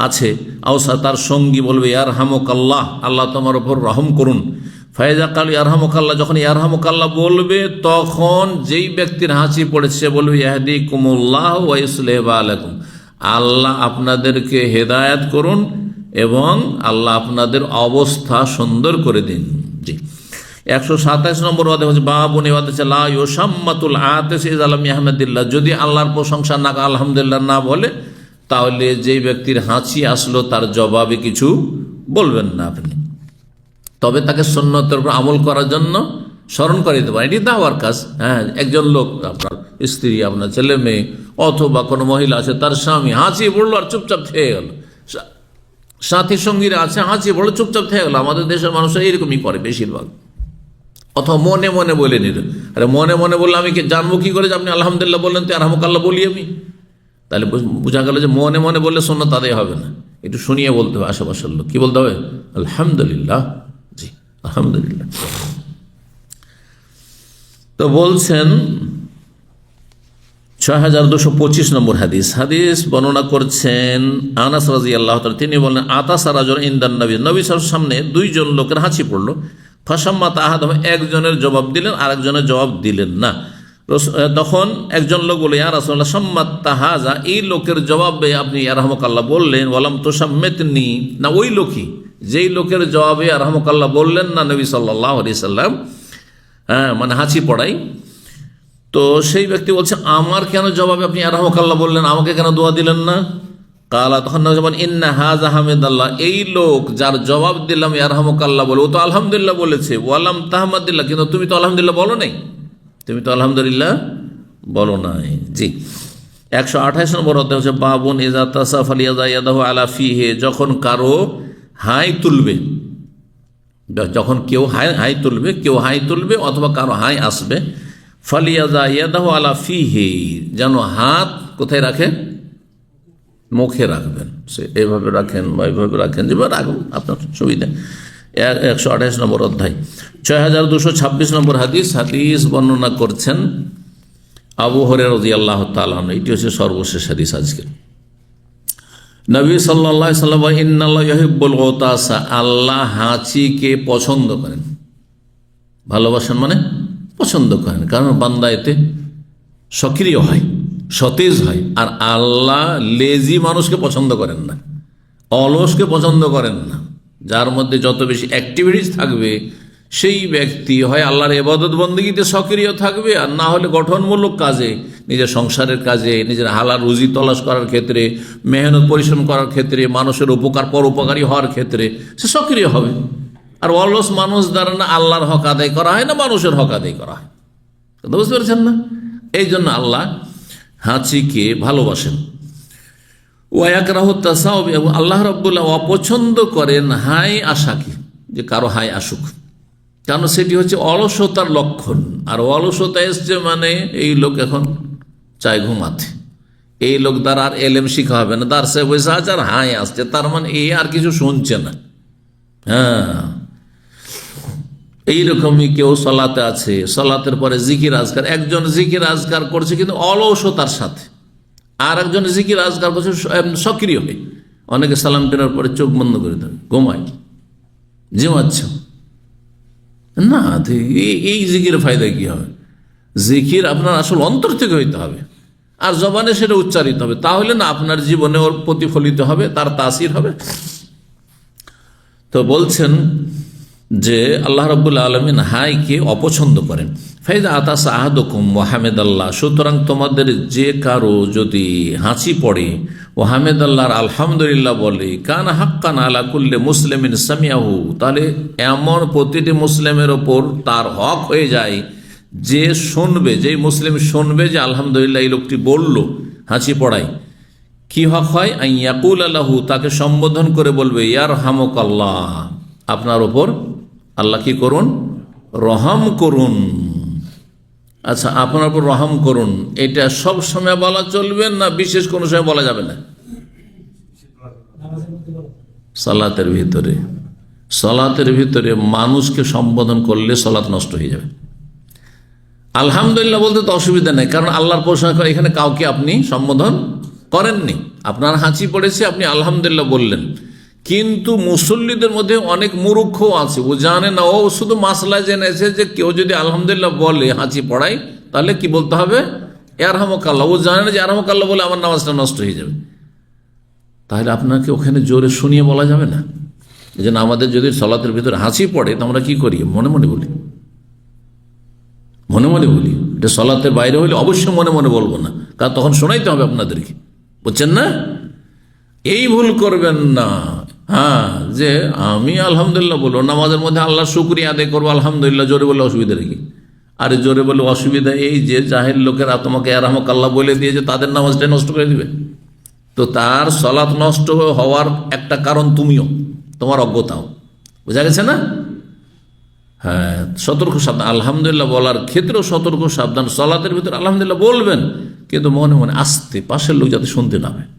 আছে, আওসা তার সঙ্গী বলবে ইয়ারহামুকাল্লাহ, আল্লাহ তোমার উপর রহম করুন। ফায়জা কাল ইয়ারহামুকাল্লাহ, যখন ইয়ারহামুকাল্লাহ বলবে, তখন যেই ব্যক্তির হাঁচি পড়েছে সে বলবে ইয়াহদিকুমুল্লাহ ওয়া ইউসলিহু বালাকুম, আল্লাহ আপনাদেরকে হেদায়েত করুন এবং আল্লাহ আপনাদের অবস্থা সুন্দর করে দিন। জি, 127 নম্বর ওয়াদা হচ্ছে বাবুনি ওয়াদা হচ্ছে লা ইউসাম্মাতুল আতিস ইযা লাম ইয়াহমাদিল্লাহ, যদি আল্লাহর প্রশংসা না আলহামদুলিল্লাহ না বলে, তাহলে যেই ব্যক্তির হাঁচি আসলো তার জবাবে কিছু বলবেন না আপনি, তবে তাকে সুন্নতের উপর আমল করার জন্য স্মরণ করে দিতে পারেন। এটি দাওয়ার কাজ। হ্যাঁ, একজন লোক, আপনার স্ত্রী, আপনার ছেলে মেয়ে, অথবা কোনো মহিলা আছে, তার স্বামী হাঁচি পড়লো আর চুপচাপ থেকে গেল, সাথী সঙ্গীরা আছে, হাঁচি পড়লো চুপচাপ থেকে গেল। আমাদের দেশের মানুষরা এরকমই করে বেশিরভাগ। অথবা মনে মনে বলে নিল, আরে মনে মনে বললে আমি জানবো কি করে যে আপনি আলহামদুলিল্লাহ বললেন, তো আরহামুকাল্লাহ বলি আমি? তাহলে বোঝা গেল যে মনে মনে বললে সুন্নাত আদায় হবে না, একটু শুনিয়ে বলতে হবে। আশেপাশের লোক কি বলতে হবে? আলহামদুলিল্লাহ। জি, আলহামদুলিল্লাহ। তো বলছেন 6225 নম্বর হাদিস বর্ণনা করছেন আনাস রাদিয়াল্লাহু তাআলা, তিনি বলেন, আতাসা রাজুল ইনদান নবী, নবী সাল্লাল্লাহু আলাইহি ওয়াসাল্লামের সামনে দুইজন লোকের হাঁচি পড়লো, ফাসাম্মাত আহাদুহুম, একজনের জবাব দিলেন, আরেকজনের জবাব দিলেন না। তখন একজন লোক বলে, ইয়া রাসূলুল্লাহ সাম্মাত হাযা, এই লোকের জবাবে আপনি ইয়ারহামুকাল্লাহ বললেন, ওয়ালাম তুসাম্মিতনি, না ওই লোকই যেই লোকের জবাবে ইয়ারহামুকাল্লাহ বললেন না নবী সাল্লাল্লাহু আলাইহি সাল্লাম, মানে হাঁচি পড়াই। তো সেই ব্যক্তি বলছে, আমার কেন জবাবে আপনি ইয়ারহামুকাল্লাহ বললেন, আমাকে কেন দোয়া দিলেন না? কালা, তখন যেমন ইন্না হাযা হামিদাল্লাহ, এই লোক যার জবাব দিলাম ইয়ারহামুকাল্লাহ বলে, ও তো আলহামদুলিল্লাহ বলেছে, ওয়ালাম তাহমাদিল্লাহ, কিন্তু তুমি তো আলহামদুলিল্লাহ বলো নাই, তুমি তো আলহামদুলিল্লাহ বলো নাই। জি, 128 নম্বর অধ্যায় হচ্ছে বাবুন ইযা তাসাফা লিয়াযা ইয়াদাহু আলা ফিহি, যখন কারো হাই তুলবে, যখন কেউ হাই তুলবে, কেউ হাই তুলবে অথবা কারো হাই আসবে, ফালিয়াযা ইয়াদাহু আলা ফিহি, যেন হাত কোথায় রাখে, মুখে রাখবেন। সে এইভাবে রাখেন বা এইভাবে রাখেন, যেভাবে রাখুন আপনার সুবিধা। 128 নম্বর অধ্যায় 6226 নম্বর হাদিস বর্ণনা করছেন আবু হুরায়রা রাদিয়াল্লাহু তাআলা আনহু। এটি হচ্ছে সর্বশেষ হাদিস আজকে। নবী সাল্লাল্লাহু আলাইহি ওয়াসাল্লাম, ইন্নাল্লাহা ইউহিব্বুল গুতাসা, আল্লাহ হাঁচিকে পছন্দ করেন। ভালোবাসেন মানে পছন্দ করেন, কারণ বান্দা এতে সক্রিয় হয়, সতেজ হয়। আর আল্লাহ লেজি মানুষকে পছন্দ করেন না, অলসকে পছন্দ করেন না। যার মধ্যে যত বেশি অ্যাক্টিভিটিস থাকবে সেই ব্যক্তি হয় আল্লাহর ইবাদত বন্দেগীতে সক্রিয় থাকবে, আর না হলে গঠনমূলক কাজে, নিজের সংসারের কাজে, নিজের হালাল রুজি তলাশ করার ক্ষেত্রে, মেহনত পরিশ্রম করার ক্ষেত্রে, মানুষের উপকার পরোপকারী হওয়ার ক্ষেত্রে সে সক্রিয় হবে। আর অলস মানুষ দ্বারা না আল্লাহর হক আদায় করা হয়, না মানুষের হক আদায় করা হয়। বুঝতে পারছেন না? এই জন্য আল্লাহ হাঁচিকে ভালোবাসেন। ওয়াকরাহু তাসাউব, এবং আল্লাহ রাব্বুল্লাহ অপছন্দ করেন হাই আশাকে, যে কারো হাই আসুক, কারণ সেটি হচ্ছে অলসতার লক্ষণ। আর অলসতা এসছে মানে এই লোক এখন চায় ঘুমাতে, এই লোক দ্বারা আর এলেম শিখা হবে না, দার্সে বসে আছে আর হাই আসছে, তার মানে এই আর কিছু শুনছে না। হ্যাঁ, এইরকমই কেউ সলাতে আছে, সলাতের পরে জিকির আজকার, একজন জিকির আজকার করছে কিন্তু অলসতার সাথে, আর একজন জিকির আজকার করছে সক্রিয় হয়ে। অনেকে সালাম ফেরার পরে চোখ বন্ধ করে দেবে, ঘুমায়, জিমাচ্ছে না। এই জিকির ফায়দা কি হবে? জিকির আপনার আসল অন্তর থেকে হইতে হবে, আর জবানে সেটা উচ্চারিত হবে, তাহলে না আপনার জীবনে ওর প্রতিফলিত হবে, তার তাসির হবে। তো বলছেন যে আল্লাহ রাব্বুল আলামিন হাইকে অপছন্দ করেন। ফাইদা আতাসা আহাদুকুম ওয়া হামিদাল্লাহ, সুতরাং তোমাদের যে কারো যদি হাঁচি পড়ে ও হামিদাল্লাহর আলহামদুলিল্লাহ বলে, কান হাক্কান আলা কুল্লি মুসলিমিন সামিয়াহু, তাহলে এমন প্রতিটি মুসলিমের ওপর তার হক হয়ে যায় যে শুনবে, যেই মুসলিম শুনবে যে আলহামদুলিল্লাহ এই লোকটি বলল হাঁচি পড়ায়, কি হক হয়? আইয়াকুল আলাহু, তাকে সম্বোধন করে বলবে ইয়ারহামুকাল্লাহ, আপনার ওপর আল্লাহ কি করুন? রহম করুন। আচ্ছা, আপনার উপর রহম করুন, এটা সব সময় বলা চলবে না বিশেষ কোনো সময় বলা যাবে না? সালাতের ভিতরে, সালাতের ভিতরে মানুষকে সম্বোধন করলে সালাত নষ্ট হয়ে যাবে। আলহামদুলিল্লাহ বলতে তো অসুবিধা নেই, কারণ আল্লাহর প্রশংসা করে এখানে কাউকে আপনি সম্বোধন করেননি। আপনার হাঁচি পড়েছে, আপনি আলহামদুলিল্লাহ বললেন। কিন্তু মুসল্লিদের মধ্যে অনেক মূর্খ আছে, ও জানে না, ও শুধু মাসলায় জেনেছে যে কেউ যদি আলহামদুলিল্লাহ বলে হাঁচি পড়ায় তাহলে কি বলতে হবে? ইয়ারহামুকাল্লাহ। ও জানে না যে ইয়ারহামুকাল্লাহ বলে আমার নামাজটা নষ্ট হয়ে যাবে। তাহলে আপনাকে ওখানে জোরে শুনিয়ে বলা যাবে না। এই জন্য আমাদের যদি সালাতের ভিতরে হাঁচি পড়ে তো আমরা কি করি? মনে মনে বলি, মনে মনে বলি। এটা সালাতের বাইরে হলে অবশ্যই মনে মনে বলবো না, কারণ তখন শোনাইতে হবে আপনাদেরকে, বুঝছেন না? এই ভুল করবেন না। হ্যাঁ, যে আমি আলহামদুলিল্লাহ বলবো, নামাজের মধ্যে আল্লাহ শুকরিয়া আদায় করবো আলহামদুলিল্লাহ, জোরে বলে অসুবিধা রেখে। আরে জোরে বলে অসুবিধা এই যে জাহেল লোকেরা তোমাকে ইয়ারহামুকাল্লাহ বলে দিয়েছে, তাদের নামাজটাই নষ্ট করে দিবে। তো তার সালাত নষ্ট হওয়ার একটা কারণ তুমিও, তোমার অজ্ঞতাও। বোঝা গেছে না? হ্যাঁ, সতর্ক সাবধান। আলহামদুলিল্লাহ বলার ক্ষেত্রেও সতর্ক সাবধান। সালাতের ভিতরে আলহামদুলিল্লাহ বলবেন, কিন্তু মনে মনে আস্তে, পাশের লোক যাতে শুনতে না পায়।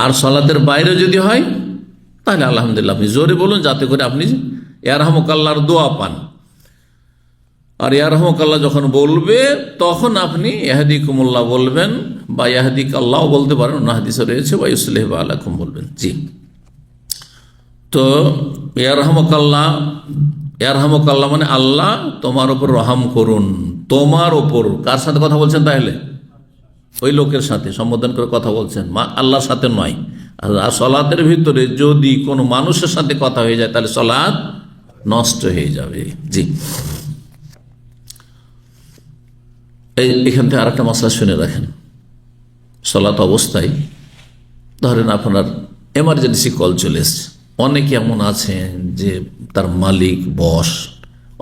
আর সালাতের বাইরে যদি হয় তাহলে আলহামদুলিল্লাহ আপনি জোরে বলুন, যাতে করে আপনি ইয়ারহামুকাল্লাহর দোয়া পান। আর ইয়ারহামুকাল্লাহ যখন বলবে তখন আপনি ইয়াহদিকুমুল্লাহ বলবেন, বা ইয়াহদিক আল্লাহ বলতে পারেন, অন্য হাদিসে রয়েছে, বা ইউসলিহ আলাইকুম বলবেন। জি, তো ইয়ারহামুকাল্লাহ, ইয়ারহামুকাল্লাহ মানে আল্লাহ তোমার ওপর রহম করুন। তোমার ওপর কার সাথে কথা বলছেন? তাহলে ওই লোকের সাথে সম্বোধন করে কথা বলছেন, আল্লাহর সাথে নয়। আর সলাতের ভিতরে যদি কোনো মানুষের সাথে কথা হয়ে যায় তাহলে সলাত নষ্ট হয়ে যাবে। জি, এখান থেকে আরেকটা মাসলা শুনে রাখেন। সালাত অবস্থায় ধরেন আপনার এমার্জেন্সি কল চলে এসছে। অনেকে এমন আছেন যে তার মালিক, বস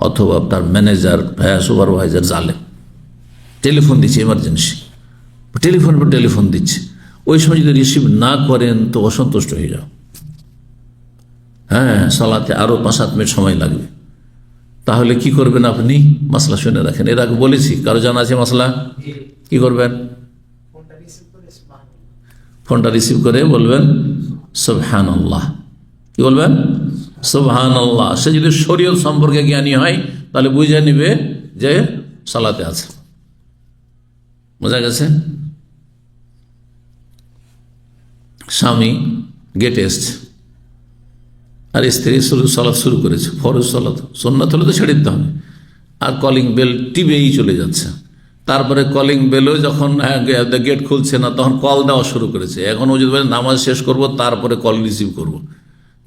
অথবা তার ম্যানেজার, সুপারভাইজার জালেম, টেলিফোন দিচ্ছে, এমার্জেন্সি টেলিফোন দিচ্ছে। ওই সময় যদি রিসিভ না করেন তো অসন্তুষ্ট হয়ে যাও। হ্যাঁ, সালাতে আরও 5-7 মিনিট সময় লাগবে। তাহলে কি করবেন আপনি? মাসলা শুনে রাখেন, এর আগে বলেছি। কারো জানা আছে মাসলা? কি করবেন? ফোনটা রিসিভ করে বলবেন সুবহানাল্লাহ। কি বলবেন? সুবহানাল্লাহ। সে যদি শরীয়ত সম্পর্কে জ্ঞানী হয় তাহলে বুঝে নিবে যে সালাতে আছে। বোঝা গেছে? স্বামী গেটে এসছে আর স্ত্রী সালাত শুরু করেছে, ফরজ সালাত। সুন্নাত হলে তো ছেড়ে দিতে হবে। আর কলিং বেল টিপেই চলে যাচ্ছে। তারপরে কলিং বেলও যখন গেট খুলছে না তখন কল দেওয়া শুরু করেছে। এখন ও যদি বলে নামাজ শেষ করব তারপরে কল রিসিভ করব,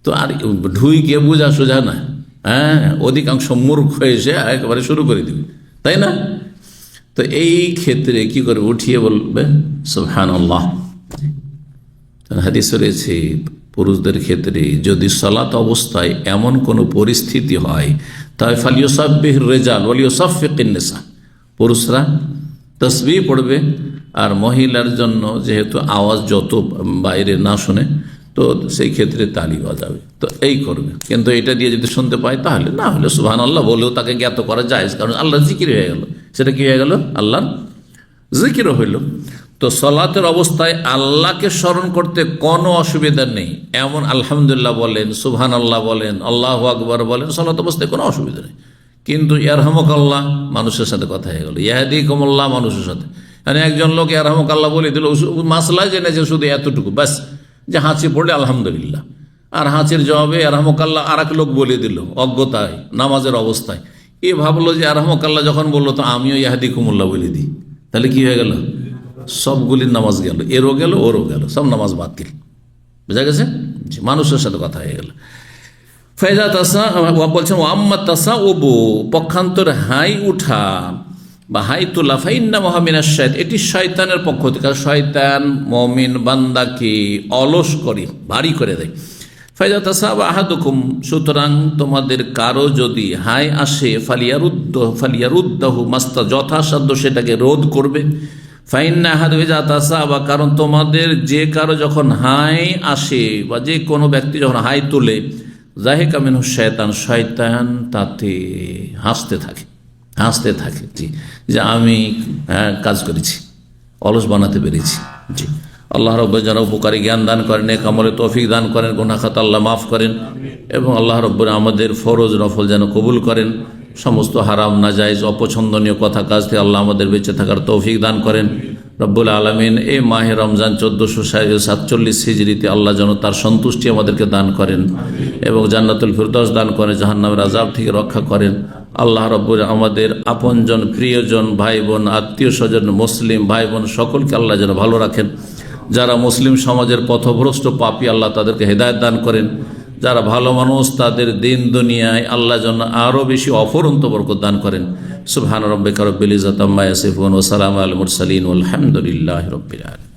তো আর ঢুই গিয়ে বোঝা সোজা না। হ্যাঁ, অধিকাংশ মূর্খ এসে একেবারে শুরু করে দিবে, তাই না? তো এই ক্ষেত্রে কি করে উঠিয়ে বলবে সুবহানাল্লাহ। হাদিস রয়েছে পুরুষদের ক্ষেত্রে যদি সালাত অবস্থায় এমন কোনো পরিস্থিতি হয় তাই ফালিউসাব্বিহির রিজাল ওয়ালিউসাফফিকিন নিসা, পুরুষরা তাসবিহ পড়বে আর মহিলার জন্য যেহেতু আওয়াজ যত বাইরে না শুনে তো সেই ক্ষেত্রে তালি বাজাবে। তো এই করবে, কিন্তু এটা দিয়ে যদি শুনতে পায় তাহলে, না হলে সুবহানাল্লাহ বলেও তাকে জ্ঞাত করা যায়, কারণ আল্লাহর জিকির হয়ে গেল। সেটা কি হয়ে গেল? আল্লাহর জিকিরও হইল। তো সালাতের অবস্থায় আল্লাহকে স্মরণ করতে কোনো অসুবিধা নেই। এমন আলহামদুলিল্লাহ বলেন, সুবহানাল্লাহ বলেন, আল্লাহু আকবার বলেন, সালাত অবস্থায় কোনো অসুবিধা নেই। কিন্তু ইয়ারহামুকাল্লাহ মানুষের সাথে কথা হয়ে গেল, ইয়াহদিকুমুল্লাহ মানুষের সাথে। মানে একজন লোক ইয়ারহামুকাল্লাহ বলে দিল, মাসলা জেনেছে শুধু এতটুকু ব্যাস, যে হাঁচি পড়লে আলহামদুলিল্লাহ, আর হাঁচির জবাবে ইয়ারহামুকাল্লাহ আর এক লোক বলে দিল অজ্ঞতায় নামাজের অবস্থায়। এ ভাবলো যে ইয়ারহামুকাল্লাহ যখন বললো তো আমিও ইয়াহদিকুমুল্লাহ বলে দিই, তাহলে কি হয়ে গেল? সবগুলির নামাজ গেল, এরও গেল ওরও গেল, সব নামাজ বাতিল। বুঝা গেছে? মানুষের সাথে কথা হয়ে গেল। ফাইজা তাসা বলছেন ওয়াম্মা তাসা ওবু, পক্ষান্তর হাই উঠা বা হাই তোলা, ফাইন্না মুমিনাশ শাইতান, এটি শয়তানের পক্ষ থেকে। শয়তান মুমিন বান্দাকে অলস করে, ভারী করে দেয়। ফাইজা তাসা আহাদুকুম, সুতরাং তোমাদের কারো যদি হাই আসে ফালিয়ারুদ্দাহু মাস্তা, যথাসাধ্য সেটাকে রোধ করবে। ফাইন্না আহাদু ইযা তাসাবা, কারণ তোমাদের যে কারো যখন হাই আসে বা যে কোনো ব্যক্তি যখন হাই তোলে, যাহিকা মিনহু শয়তান, শয়তান তাতে হাসতে থাকে জি, যে আমি কাজ করেছি, অলস বানাতে পেরেছি। জি, আল্লাহ রাব্বুল যেন উপকারী জ্ঞান দান করেন, নেক আমলে তৌফিক দান করেন, গুনাহ খাতা আল্লাহ মাফ করেন, এবং আল্লাহ রাব্বুল আমাদের ফরজ নফল যেন কবুল করেন। সমস্ত হারাম নাজায়েজ অপছন্দনীয় কথা কাজ থেকে আল্লাহ আমাদের বেঁচে থাকার তৌফিক দান করেন। রব্বুল আলামিন এই মাহে রমজান 1447 হিজরিতে আল্লাহ যেন তার সন্তুষ্টি আমাদেরকে দান করেন এবং জান্নাতুল ফিরদৌস দান করেন, জাহান্নামের আযাব থেকে রক্ষা করেন। আল্লাহ রব্বুল আমাদের আপনজন, প্রিয়জন, ভাই বোন, আত্মীয় স্বজন, মুসলিম ভাই বোন সকলকে আল্লাহ যেন ভালো রাখেন। যারা মুসলিম সমাজের পথভ্রষ্ট পাপী আল্লাহ তাদেরকে হেদায়েত দান করেন। যারা ভালো মানুষ তাদের দিন দুনিয়ায় আল্লাহ যেন আরও বেশি অফুরন্ত বরকত দান করেন। সুবহান রাব্বিকা রাব্বিল ইজ্জাতি আম্মা ইয়াসিফুন ওয়া সালামুন আলাল মুরসালিন ওয়ালহামদুলিল্লাহি রাব্বিল আলামিন।